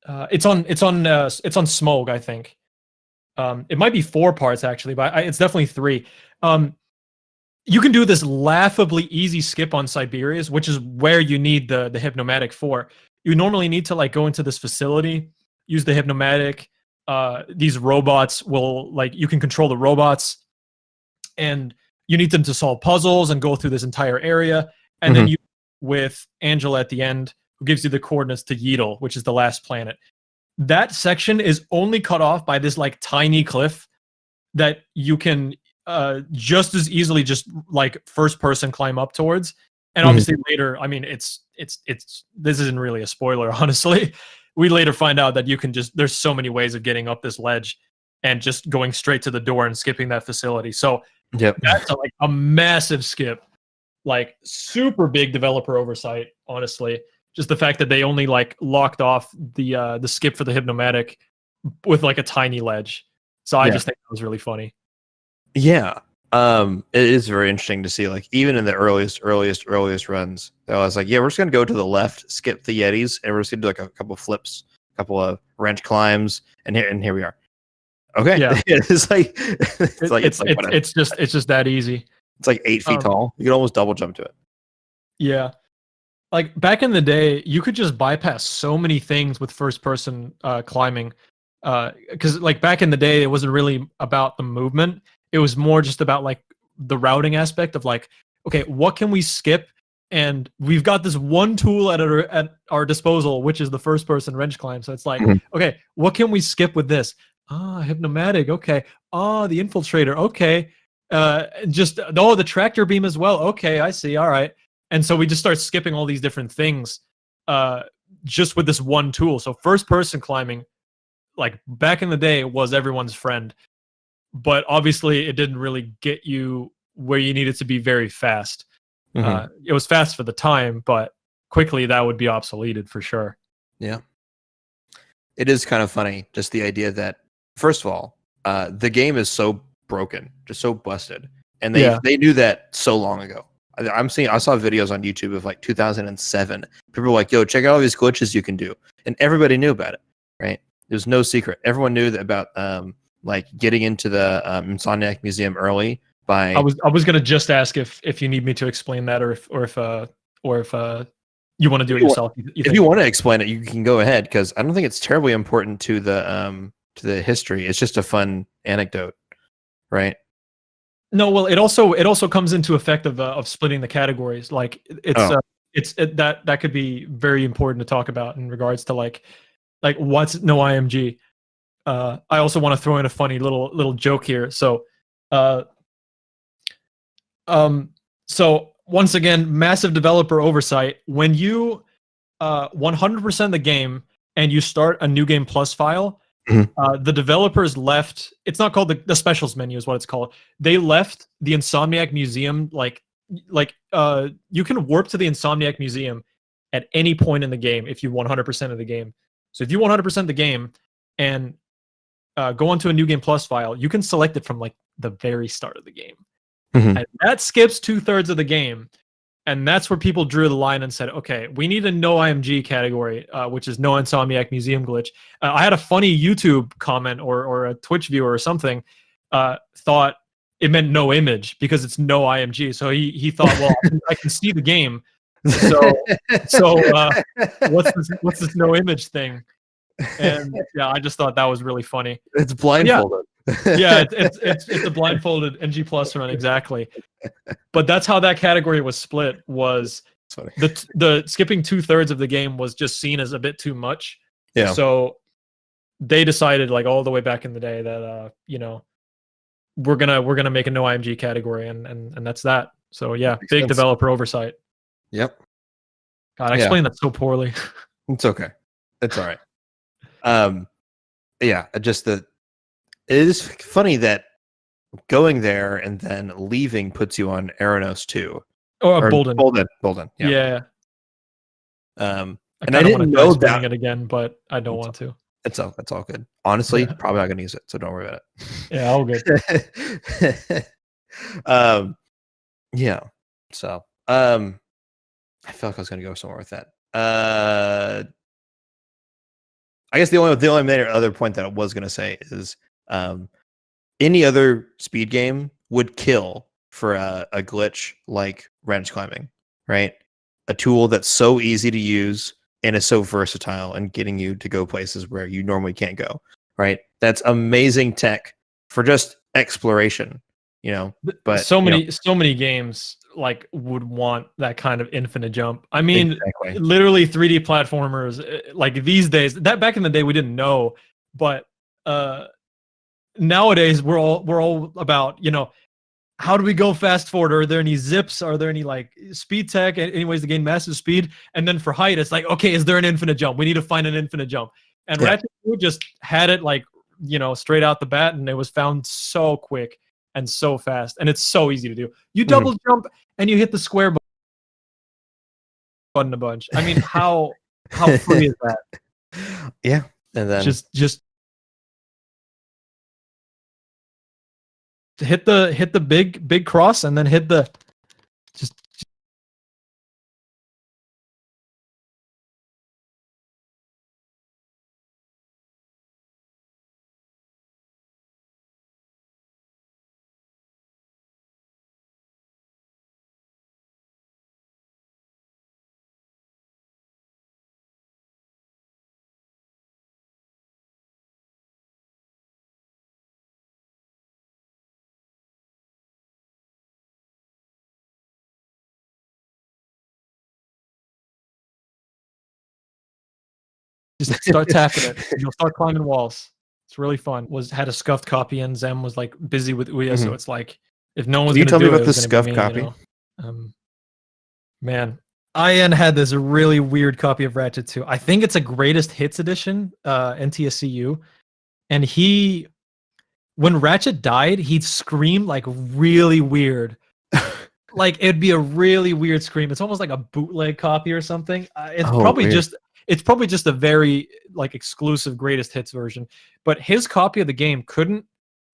on Smog, I think. It might be 4 parts actually, but it's definitely 3. You can do this laughably easy skip on Siberia's, which is where you need the Hypnomatic for. You normally need to like go into this facility, use the Hypnomatic. These robots will you can control the robots, and you need them to solve puzzles and go through this entire area. And then you with Angela at the end, who gives you the coordinates to Yeatle, which is the last planet. That section is only cut off by this like tiny cliff that you can just as easily just like first person climb up towards. And obviously later, I mean, it's this isn't really a spoiler, honestly. We later find out that you can just, there's so many ways of getting up this ledge and just going straight to the door and skipping that facility. So that's like a massive skip, like super big developer oversight, honestly. Just the fact that they only like locked off the skip for the Hypnomatic with like a tiny ledge. So I just think that was really funny. Yeah. It is very interesting to see, like, even in the earliest runs, I was like, yeah, we're just gonna go to the left, skip the Yetis, and we're just gonna do like a couple flips, a couple of wrench climbs, and here we are. Okay. Yeah. it's just that easy. It's like 8 feet tall. You can almost double jump to it. Yeah. Like back in the day, you could just bypass so many things with first person climbing. Because like back in the day, it wasn't really about the movement. It was more just about like the routing aspect of like, okay, what can we skip? And we've got this one tool at our disposal, which is the first person wrench climb. So it's like, okay, what can we skip with this? Hypnomatic. Okay. The infiltrator. Okay. The tractor beam as well. Okay, I see. All right. And so we just start skipping all these different things just with this one tool. So first person climbing, like back in the day, was everyone's friend. But obviously it didn't really get you where you needed to be very fast. It was fast for the time, but quickly that would be obsoleted for sure. Yeah. It is kind of funny, just the idea that, first of all, the game is so broken, just so busted. And they knew that so long ago. I saw videos on YouTube of like 2007. People were like, yo, check out all these glitches you can do. And everybody knew about it, right? There's no secret. Everyone knew about like getting into the Insomniac Museum early by. I was gonna just ask if you need me to explain that, or if you want to do it yourself. If you want to explain it, you can go ahead, because I don't think it's terribly important to the history. It's just a fun anecdote, right? No, well, it also comes into effect of splitting the categories. Like that could be very important to talk about in regards to like what's no IMG. I also want to throw in a funny little joke here. So, so once again, massive developer oversight. When you 100% the game and you start a new game plus file, the developers left. It's not called the specials menu, is what it's called. They left the Insomniac Museum like you can warp to the Insomniac Museum at any point in the game if you 100% of the game. So if you 100% the game and go onto a new game plus file, you can select it from like the very start of the game. And that skips 2/3 of the game. And that's where people drew the line and said, okay, we need a no IMG category, which is no Insomniac Museum glitch. I had a funny YouTube comment or a Twitch viewer or something thought it meant no image because it's no IMG. So he thought, well, I can see the game. So what's this no image thing? And yeah, I just thought that was really funny. It's blindfolded. Yeah, it's a blindfolded NG plus run, exactly. But that's how that category was split. Was the skipping 2/3 of the game was just seen as a bit too much. Yeah. So they decided, like all the way back in the day, that we're gonna make a no IMG category, and that's that. So yeah, big developer oversight. Yep. God, I explained that so poorly. It's okay. It's all right. Yeah, it is funny that going there and then leaving puts you on Aranos 2. Or Bolden. Bolden. Yeah. And I didn't know that it again, but I don't want to. It's all good. Honestly, probably not gonna use it, so don't worry about it. Yeah, all good. Yeah. So I feel like I was gonna go somewhere with that. I guess the only other point that I was gonna say is any other speed game would kill for a glitch like wrench climbing, right? A tool that's so easy to use and is so versatile and getting you to go places where you normally can't go, right? That's amazing tech for just exploration, But so many games like would want that kind of infinite jump. I mean, Exactly. literally 3D platformers like these days. That back in the day we didn't know, but nowadays we're all about, you know, how do we go fast forward? Are there any zips? Are there any like speed tech? Any ways to gain massive speed? And then for height, it's like, okay, is there an infinite jump? We need to find an infinite jump. And Yeah. Ratchet 2 just had it like, you know, straight out the bat, and it was found so quick and so fast, and it's so easy to do. You double jump and you hit the square button a bunch. I mean, how free is that? Yeah, and then Just hit the big cross and then hit the just start tapping it. You'll start climbing walls. It's really fun. Had a scuffed copy, and Zem was like busy with Ouya, so it's like if no one was Can you gonna tell me do about it, the it was gonna scuffed be me, copy? you know? Man, IN had this really weird copy of Ratchet 2. I think it's a greatest hits edition, NTSCU, and when Ratchet died, he'd scream like really weird. Like it'd be a really weird scream. It's almost like a bootleg copy or something. It's probably weird. just a very like exclusive greatest hits version. But his copy of the game couldn't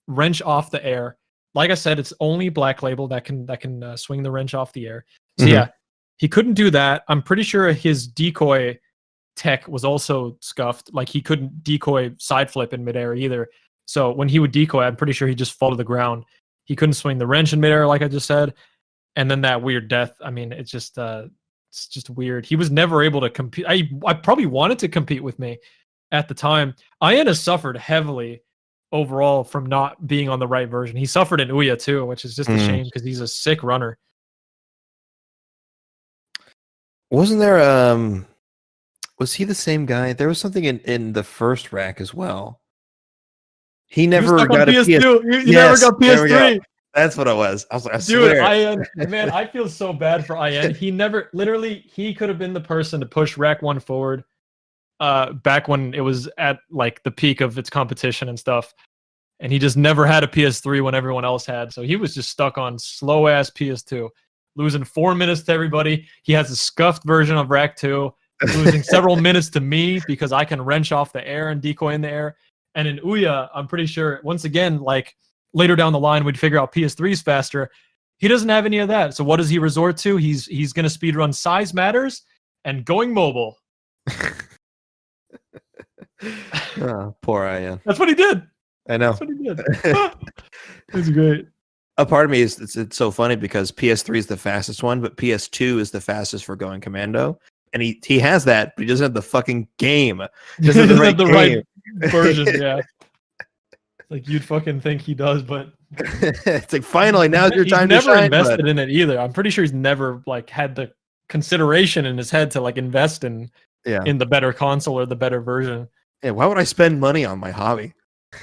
wrench off the air. Like I said, it's only Black Label that can swing the wrench off the air. So yeah, he couldn't do that. I'm pretty sure his decoy tech was also scuffed. Like he couldn't decoy side flip in midair either. So when he would decoy, I'm pretty sure he'd just fall to the ground. He couldn't swing the wrench in midair, like I just said. And then that weird death. I mean, it's just weird. He was never able to compete. I probably wanted to compete with me at the time. IN has suffered heavily overall from not being on the right version. He suffered in Ouya too, which is just a shame because he's a sick runner. Wasn't there was he the same guy? There was something in the first rack as well. He never got a PS2. He yes, never got there we go. PS3. That's what it was. I was like, I Dude, swear. man, I feel so bad for IN. He never, literally, he could have been the person to push Rack 1 forward back when it was at like the peak of its competition and stuff. And he just never had a PS3 when everyone else had. So he was just stuck on slow ass PS2, losing 4 minutes to everybody. He has a scuffed version of Rack 2, losing several minutes to me because I can wrench off the air and decoy in the air. And in Ouya, I'm pretty sure, once again, like, later down the line, we'd figure out PS3's faster. He doesn't have any of that. So what does he resort to? He's going to speedrun Size Matters and going mobile. Oh, poor IN. That's what he did. I know. That's what he did. It's great. A part of me is it's so funny because PS3 is the fastest one, but PS2 is the fastest for going commando. And he has that, but he doesn't have the fucking game. He doesn't have the right version, yeah. Like you'd fucking think he does, but it's like finally now's your time to shine. He's never invested in it either. I'm pretty sure he's never like had the consideration in his head to like invest in the better console or the better version. Yeah, why would I spend money on my hobby?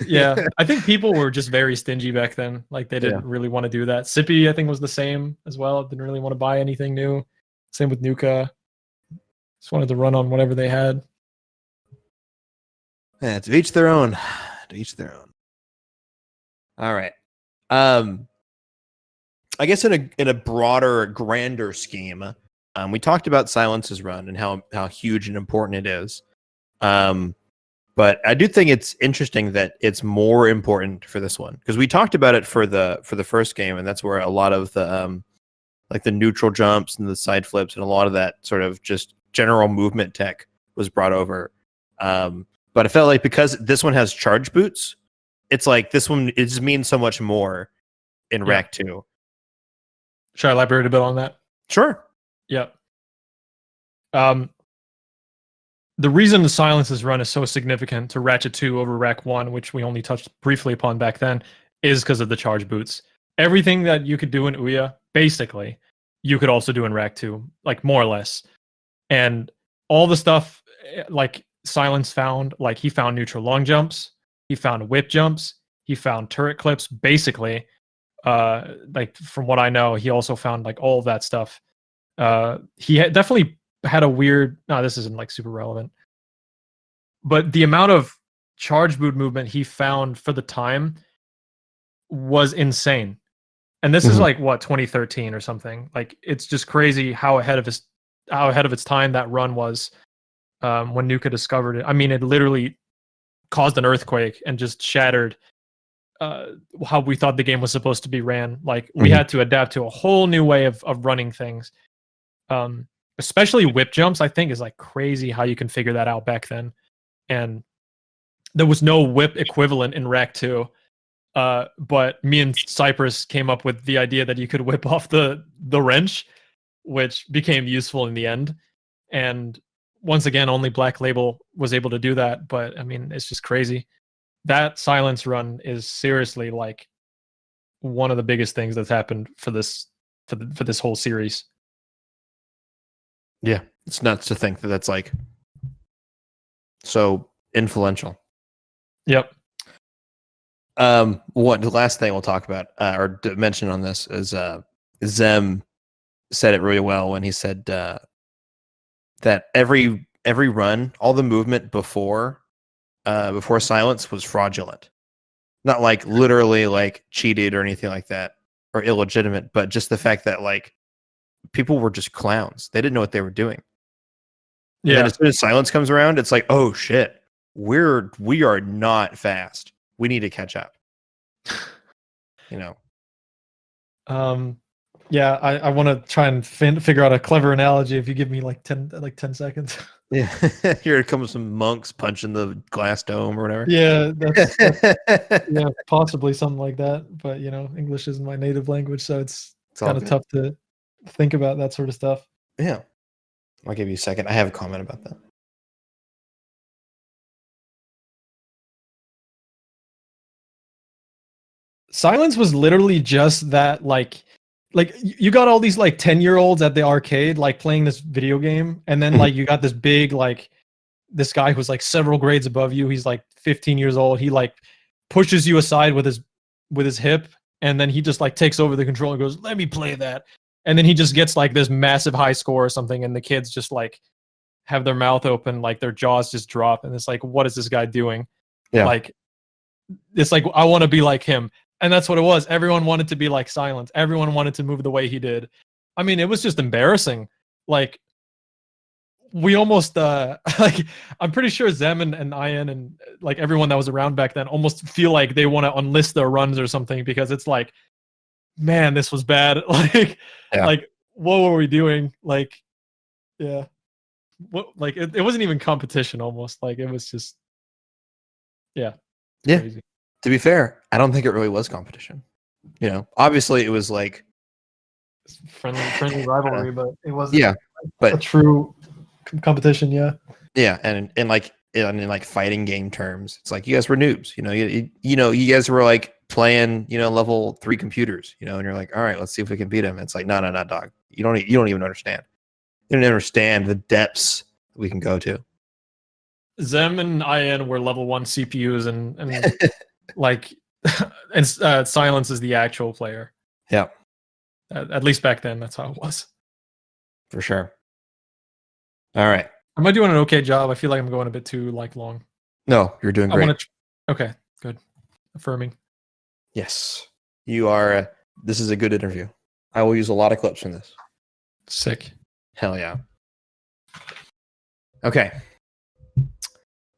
Yeah, I think people were just very stingy back then. Like they didn't really want to do that. Sippy, I think, was the same as well. Didn't really want to buy anything new. Same with Nuka. Just wanted to run on whatever they had. Yeah, to each their own. To each their own. All right. I guess in a broader, grander scheme, we talked about Silence's run and how huge and important it is. But I do think it's interesting that it's more important for this one because we talked about it for the first game, and that's where a lot of the like the neutral jumps and the side flips and a lot of that sort of just general movement tech was brought over. But I felt like because this one has charge boots, it's like this one it just means so much more in Rack 2. Should I elaborate a bit on that? Sure. Yep. The reason the Silence's run is so significant to Ratchet 2 over Rack 1, which we only touched briefly upon back then, is because of the charge boots. Everything that you could do in Ouya, basically, you could also do in Rack 2, like more or less. And all the stuff like Silence found, like he found neutral long jumps, he found whip jumps, he found turret clips, basically. Like from what I know, he also found like all of that stuff. He definitely had a weird, no, this isn't like super relevant, but the amount of charge boot movement he found for the time was insane. And this is like what, 2013 or something. Like it's just crazy how ahead of its time that run was, when Nuka discovered it. I mean, it literally caused an earthquake and just shattered how we thought the game was supposed to be ran. Like we had to adapt to a whole new way of running things. Especially whip jumps, I think is like crazy how you can figure that out back then. And there was no whip equivalent in Rack 2. But me and Cypress came up with the idea that you could whip off the wrench, which became useful in the end. And once again, only Black Label was able to do that. But I mean, it's just crazy. That Silence run is seriously like one of the biggest things that's happened for this whole series. Yeah, it's nuts to think that that's like so influential. Yep. The last thing we'll talk about or mention on this is Zem said it really well when he said that every run, all the movement before Silence was fraudulent, not like literally like cheated or anything like that or illegitimate, but just the fact that like people were just clowns. They didn't know what they were doing. Yeah. And then as soon as Silence comes around, it's like, oh shit, we are not fast. We need to catch up. You know. Yeah, I want to try and figure out a clever analogy. If you give me like 10 seconds. Yeah, here comes some monks punching the glass dome or whatever. Yeah, that's yeah, possibly something like that. But you know, English isn't my native language, so it's kind of tough to think about that sort of stuff. Yeah, I'll give you a second. I have a comment about that. Silence was literally just that, like you got all these like 10-year-olds at the arcade like playing this video game, and then like you got this big like this guy who's like several grades above you. He's like 15 years old. He like pushes you aside with his hip, and then he just like takes over the control and goes, "Let me play that." And then he just gets like this massive high score or something, and the kids just like have their mouth open, like their jaws just drop, and it's like, what is this guy doing? Yeah. Like it's like, I want to be like him. And that's what it was. Everyone wanted to be like Silence. Everyone wanted to move the way he did. I mean, it was just embarrassing. Like, we almost, like, I'm pretty sure Zem and Ian and like everyone that was around back then almost feel like they want to unlist their runs or something, because it's like, man, this was bad. Like, like, what were we doing? Like, yeah. What, like, it wasn't even competition almost. Like, it was just, yeah. Crazy. To be fair, I don't think it really was competition. You know, obviously it was like friendly rivalry, but it wasn't but a true competition. Yeah, and in like fighting game terms, it's like you guys were noobs. You know, you guys were like playing, you know, level 3 computers. You know, and you're like, all right, let's see if we can beat them. It's like, no, dog. You don't even understand. You don't understand the depths we can go to. Zem and Ian were level 1 CPUs, and like, and Silence is the actual player. Yeah. At least back then, that's how it was. For sure. All right. Am I doing an okay job? I feel like I'm going a bit too like long. No, you're doing great. Okay, good. Affirming. Yes. You are. This is a good interview. I will use a lot of clips from this. Sick. Hell yeah. Okay.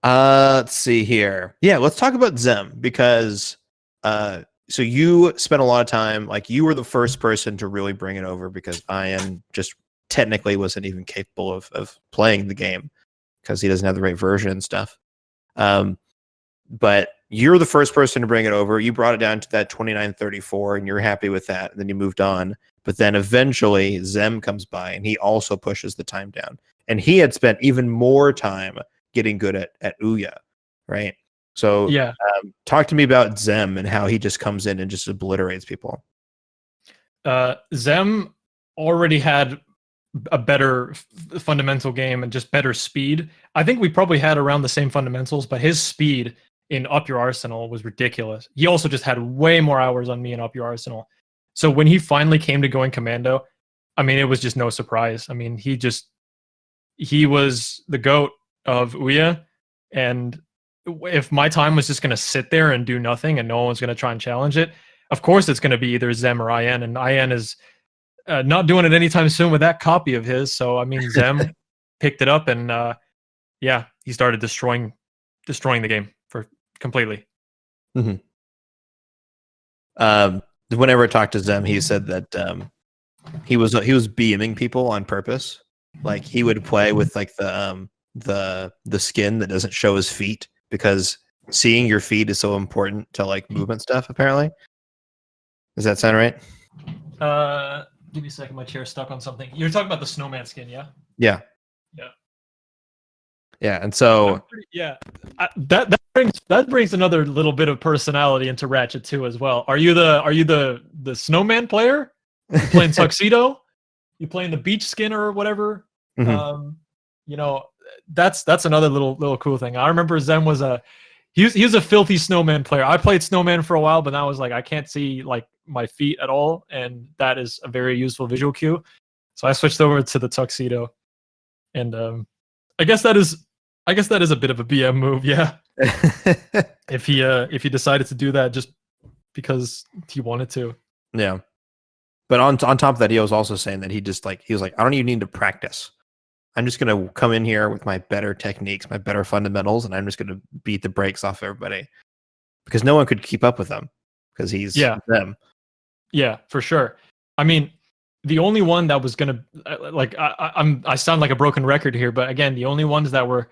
Let's see here. Yeah, let's talk about Zem, because so you spent a lot of time, like you were the first person to really bring it over, because Ian just technically wasn't even capable of playing the game because he doesn't have the right version and stuff. But you're the first person to bring it over. You brought it down to that 2934 and you're happy with that. And then you moved on. But then eventually Zem comes by and he also pushes the time down. And he had spent even more time getting good at Ouya, right? So yeah, talk to me about Zem and how he just comes in and just obliterates people. Zem already had a better fundamental game and just better speed. I think we probably had around the same fundamentals, but his speed in Up Your Arsenal was ridiculous. He also just had way more hours on me in Up Your Arsenal. So when he finally came to going commando, I mean, it was just no surprise. I mean, he was the GOAT of Ouya, and if my time was just going to sit there and do nothing and no one was going to try and challenge it, of course it's going to be either Zem or IN, and IN is not doing it anytime soon with that copy of his. So, I mean, Zem picked it up and, yeah, he started destroying the game for completely. Mm-hmm. Whenever I talked to Zem, he said that he was BMing people on purpose. Like he would play with like the skin that doesn't show his feet, because seeing your feet is so important to like movement stuff. Apparently, does that sound right? Give me a second. My chair's stuck on something. You're talking about the snowman skin, yeah? Yeah. Yeah. Yeah, and so that brings another little bit of personality into Ratchet 2 as well. Are you the snowman player? You playing tuxedo? You playing the beach skin or whatever? Mm-hmm. You know, that's another little cool thing. I remember Zen was he was a filthy snowman player. I played snowman for a while, but now I was like, I can't see like my feet at all, and that is a very useful visual cue. So I switched over to the tuxedo, and I guess that is a bit of a BM move, yeah. if he decided to do that just because he wanted to. Yeah. But on top of that, he was also saying that he was like, I don't even need to practice. I'm just gonna come in here with my better techniques, my better fundamentals, and I'm just gonna beat the brakes off everybody, because no one could keep up with him because he's them. Yeah, for sure. I mean, the only one that was gonna like I sound like a broken record here, but again, the only ones that were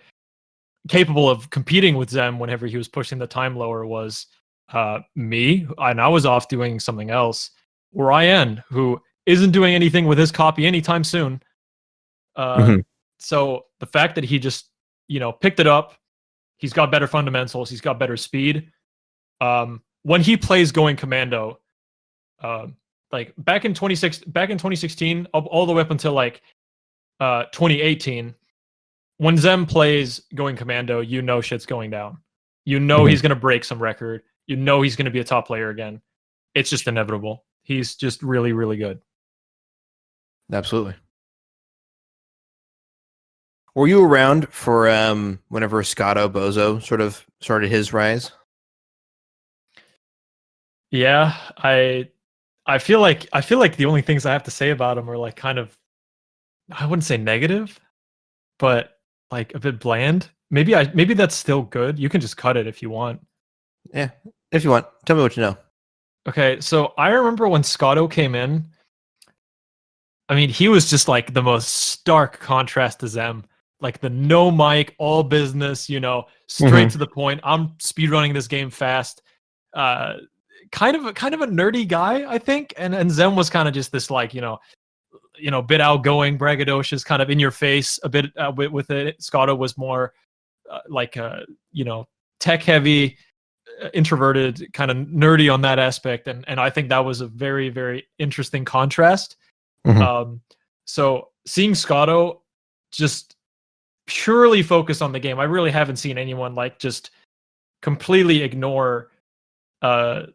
capable of competing with Zem whenever he was pushing the time lower was me, and I was off doing something else, or IN, who isn't doing anything with his copy anytime soon. So the fact that he just, picked it up, he's got better fundamentals, he's got better speed. When he plays going commando, like back in 2016, all the way up until like 2018, when Zem plays going commando, shit's going down. He's gonna break some record. He's gonna be a top player again. It's just inevitable. He's just really, really good. Absolutely. Were you around for whenever Scotto Bozo sort of started his rise? Yeah, I feel like the only things I have to say about him are like kind of, I wouldn't say negative, but like a bit bland. Maybe that's still good. You can just cut it if you want. Yeah, if you want. Tell me what you know. Okay, so I remember when Scotto came in, I mean, he was just like the most stark contrast to Zem. Like the no mic, all business, straight to the point. I'm speedrunning this game fast. Kind of a nerdy guy, I think. And Zem was kind of just this like, bit outgoing, braggadocious, kind of in your face a bit with it. Scotto was more tech heavy, introverted, kind of nerdy on that aspect. And I think that was a very, very interesting contrast. So seeing Scotto just purely focus on the game. I really haven't seen anyone like just completely ignore at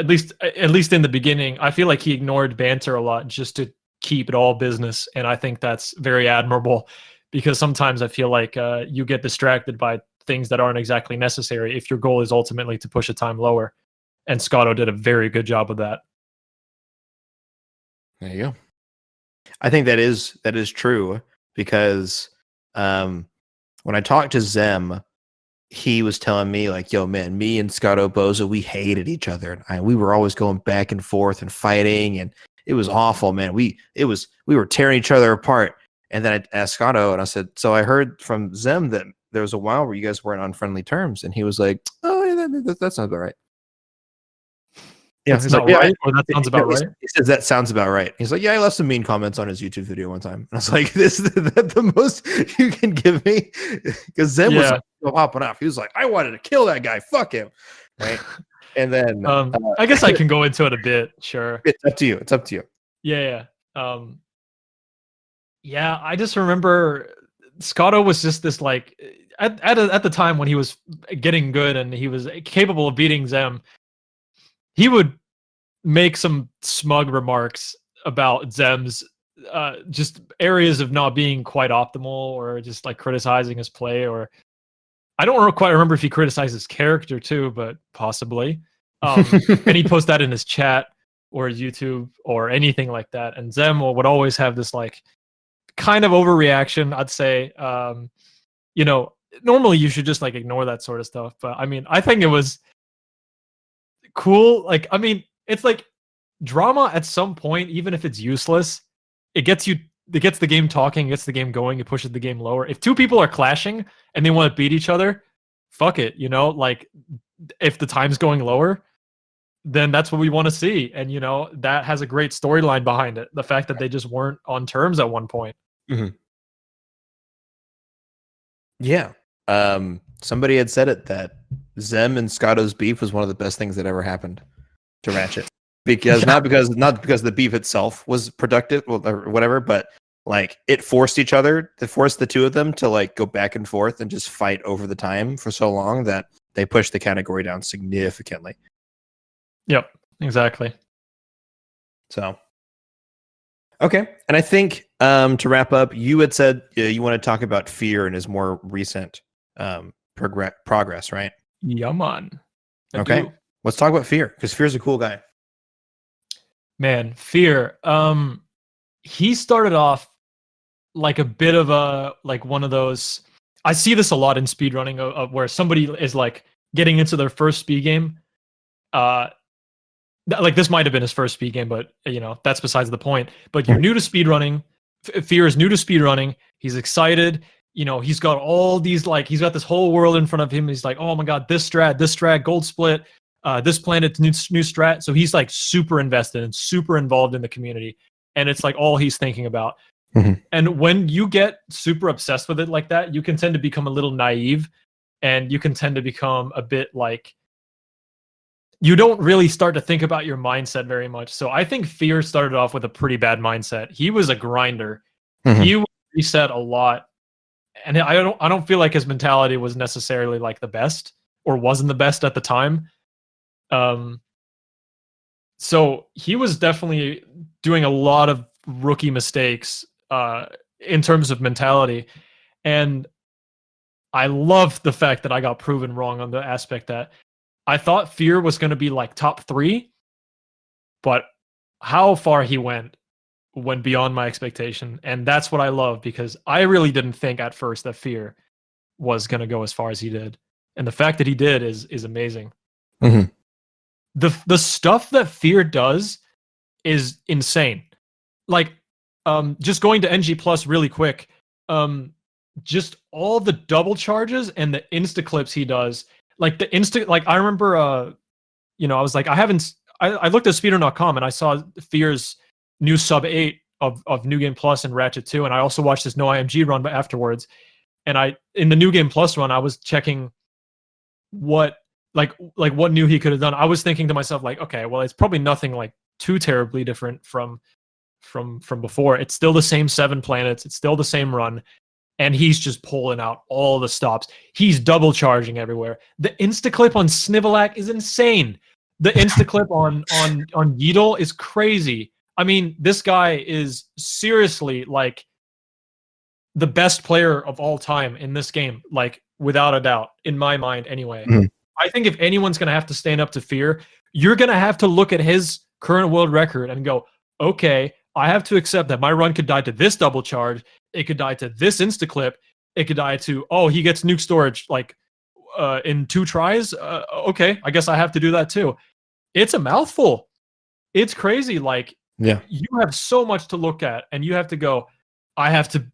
least in the beginning. I feel like he ignored banter a lot just to keep it all business, and I think that's very admirable, because sometimes I feel like you get distracted by things that aren't exactly necessary if your goal is ultimately to push a time lower, and Scotto did a very good job of that. There you go. I think that is true, because when I talked to Zem, he was telling me like, yo, man, me and Scotto Bozo, we hated each other. And we were always going back and forth and fighting, and it was awful, man. We were tearing each other apart. And then I asked Scotto, and I said, so I heard from Zem that there was a while where you guys weren't on friendly terms. And he was like, oh, yeah, that sounds about right. Yeah, that's not right. Or that sounds about right. He says that sounds about right. He's like, yeah, I left some mean comments on his YouTube video one time. And I was like, this is the most you can give me, because Zem was like, hopping off. He was like, I wanted to kill that guy. Fuck him. Right. And then I guess I can go into it a bit. Sure. It's up to you. Yeah. Um, yeah, I just remember Scotto was just this like at the time when he was getting good and he was capable of beating Zem, he would make some smug remarks about Zem's just areas of not being quite optimal, or just like criticizing his play, or I don't quite remember if he criticized his character too, but possibly. And he post that in his chat or his YouTube or anything like that. And Zem would always have this like kind of overreaction, I'd say. You know, normally you should just like ignore that sort of stuff. But I mean, I think it was cool. Like, I mean, it's like drama at some point, even if it's useless, it gets the game talking, gets the game going, it pushes the game lower. If two people are clashing and they want to beat each other, fuck it, you know, like if the time's going lower, then that's what we want to see. And you know, that has a great storyline behind it. The fact that they just weren't on terms at one point. Mm-hmm. Yeah. Somebody had said it that Zem and Scotto's beef was one of the best things that ever happened to Ratchet. Because not because the beef itself was productive or whatever, but like it forced each other, it forced the two of them to like go back and forth and just fight over the time for so long that they pushed the category down significantly. Yep, exactly. So, okay. And I think to wrap up, you had said you want to talk about Fear and his more recent progress, right? Yeah, man. Okay. Let's talk about Fear, because Fear's a cool guy. Man, Fear. He started off like a bit of a like one of those. I see this a lot in speedrunning of where somebody is like getting into their first speed game. Like this might have been his first speed game, but you know, that's besides the point. But you're new to speedrunning. Fear is new to speedrunning. He's excited. You know, he's got all these like he's got this whole world in front of him. He's like, oh my god, this strat, gold split. This planet's new strat. So he's like super invested and super involved in the community. And it's like all he's thinking about. Mm-hmm. And when you get super obsessed with it like that, you can tend to become a little naive, and you can tend to become a bit like, you don't really start to think about your mindset very much. So I think Fear started off with a pretty bad mindset. He was a grinder. Mm-hmm. He would reset a lot. And I don't feel like his mentality was necessarily like the best, or wasn't the best at the time. So he was definitely doing a lot of rookie mistakes in terms of mentality. And I love the fact that I got proven wrong on the aspect that I thought Fear was going to be like top 3, but how far he went beyond my expectation. And that's what I love, because I really didn't think at first that Fear was going to go as far as he did. And the fact that he did is amazing. Mm-hmm. The stuff that Fear does is insane. Like, just going to NG Plus really quick, just all the double charges and the insta clips he does. Like the instant, like I remember, you know, I was like, I looked at speedrun.com and I saw Fear's new sub 8 of New Game Plus and Ratchet 2, and I also watched this No IMG run afterwards. And in the New Game Plus run, I was checking what what new he could have done. I was thinking to myself like, okay, well, it's probably nothing like too terribly different from before. It's still the same 7 planets. It's still the same run. And he's just pulling out all the stops. He's double charging everywhere. The instaclip on Snivelak is insane. The instaclip on Yeedle is crazy. I mean, this guy is seriously like the best player of all time in this game, like without a doubt, in my mind anyway. Mm-hmm. I think if anyone's going to have to stand up to Fear, you're going to have to look at his current world record and go, okay, I have to accept that my run could die to this double charge. It could die to this instaclip. It could die to, oh, he gets nuke storage like in 2 tries. Okay, I guess I have to do that too. It's a mouthful. It's crazy. Like, yeah, you have so much to look at, and you have to go, I have to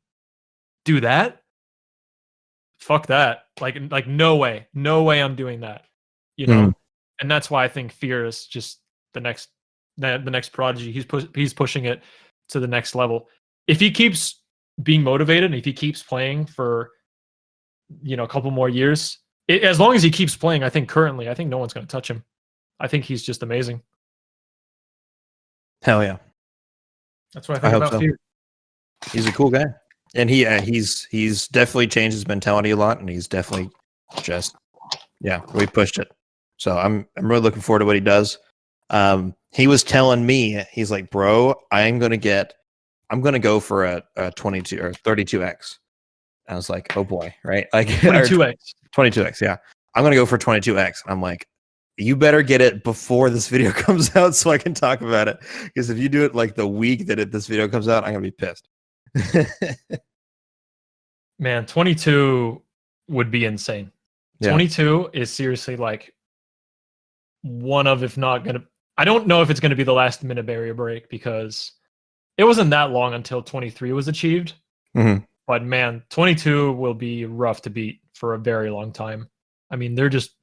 do that? Fuck that. Like no way. No way I'm doing that. You know? Mm. And that's why I think Fear is just the next prodigy. He's pushing it to the next level. If he keeps being motivated, and if he keeps playing for, you know, a couple more years, as long as he keeps playing, I think no one's going to touch him. I think he's just amazing. Hell yeah. That's what I I think hope about so. Fear. He's a cool guy, and he's definitely changed his mentality a lot, and he's definitely just we pushed it. So I'm really looking forward to what he does. He was telling me, he's like, bro, I'm gonna go for a 22 or 32x. I was like, oh boy, right? Like 22x. 22x, yeah. I'm gonna go for 22x. I'm like, you better get it before this video comes out so I can talk about it. Because if you do it like the week that this video comes out, I'm gonna be pissed. Man, 22 would be insane. Yeah. 22 is seriously like one of, if not gonna, I don't know if it's gonna be the last minute barrier break because it wasn't that long until 23 was achieved. Mhm. But man, 22 will be rough to beat for a very long time. I mean, they're just,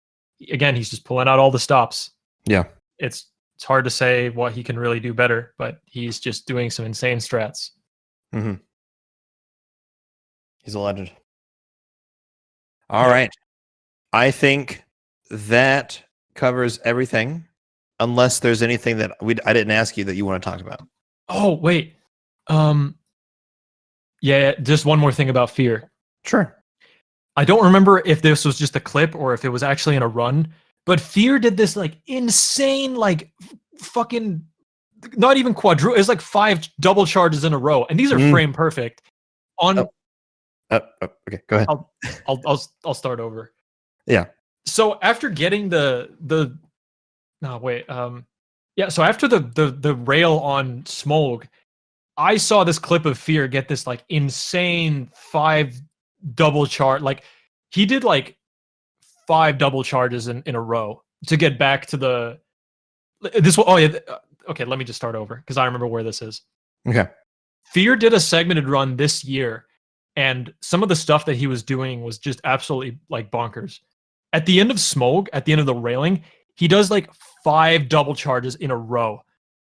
again, he's just pulling out all the stops. Yeah. It's hard to say what he can really do better, but he's just doing some insane strats. Mm-hmm. He's a legend. All right. I think that covers everything, unless there's anything that I didn't ask you that you want to talk about. Oh, wait. Yeah, just one more thing about Fear. Sure. I don't remember if this was just a clip or if it was actually in a run, but Fear did this like insane, like fucking, not even quadruple. It's like 5 double charges in a row, and these are frame perfect. On okay, go ahead. I'll start over. Yeah. So after getting so after the rail on Smog, I saw this clip of Fear get this like insane 5 double charge. Like he did like 5 double charges in a row to get back to okay, let me just start over because I remember where this is. Okay. Fear did a segmented run this year, and some of the stuff that he was doing was just absolutely like bonkers. At the end of Smog, at the end of the railing, he does like 5 double charges in a row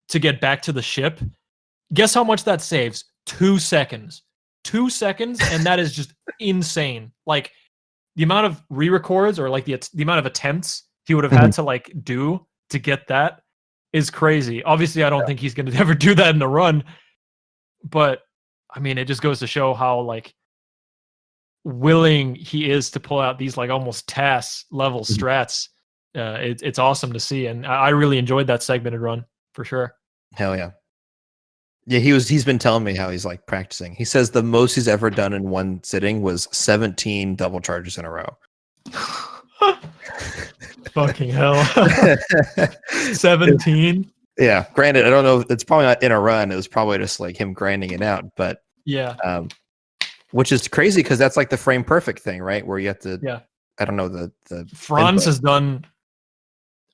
to get back to the ship. Guess how much that saves? 2 seconds. 2 seconds, and that is just insane. Like the amount of re-records or like the amount of attempts he would have had to like do to get that is crazy. Obviously, I don't think he's going to ever do that in the run, but I mean, it just goes to show how like willing he is to pull out these like almost TAS level strats. It's awesome to see, and I really enjoyed that segmented run for sure. Hell yeah. Yeah, he's been telling me how he's like practicing. He says the most he's ever done in one sitting was 17 double charges in a row. Fucking hell. 17? Yeah. Granted, I don't know. It's probably not in a run. It was probably just like him grinding it out. But yeah. Which is crazy because that's like the frame perfect thing, right? Where you have to, I don't know, the Franz has done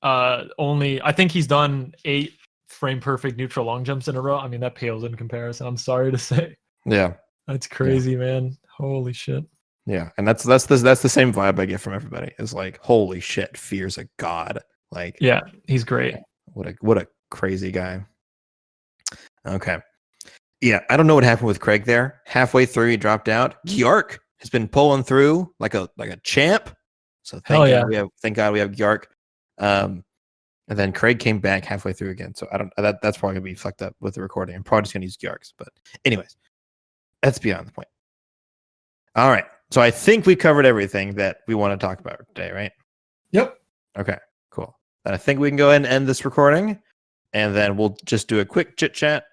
I think he's done 8 frame perfect neutral long jumps in a row. I mean, that pales in comparison. I'm sorry to say. Yeah. That's crazy, man. Holy shit. Yeah, and that's the same vibe I get from everybody. Is like, holy shit, Fear's a god. Like, yeah, he's great. What a crazy guy. Okay. Yeah, I don't know what happened with Craig there. Halfway through, he dropped out. Gjark has been pulling through like a champ. So thank God we have Gjark. And then Craig came back halfway through again. So I don't. That's probably gonna be fucked up with the recording. I'm probably just gonna use Gjarks. But anyways, that's beyond the point. All right. So I think we covered everything that we want to talk about today, right? Yep. Okay. Cool. Then I think we can go ahead and end this recording, and then we'll just do a quick chit chat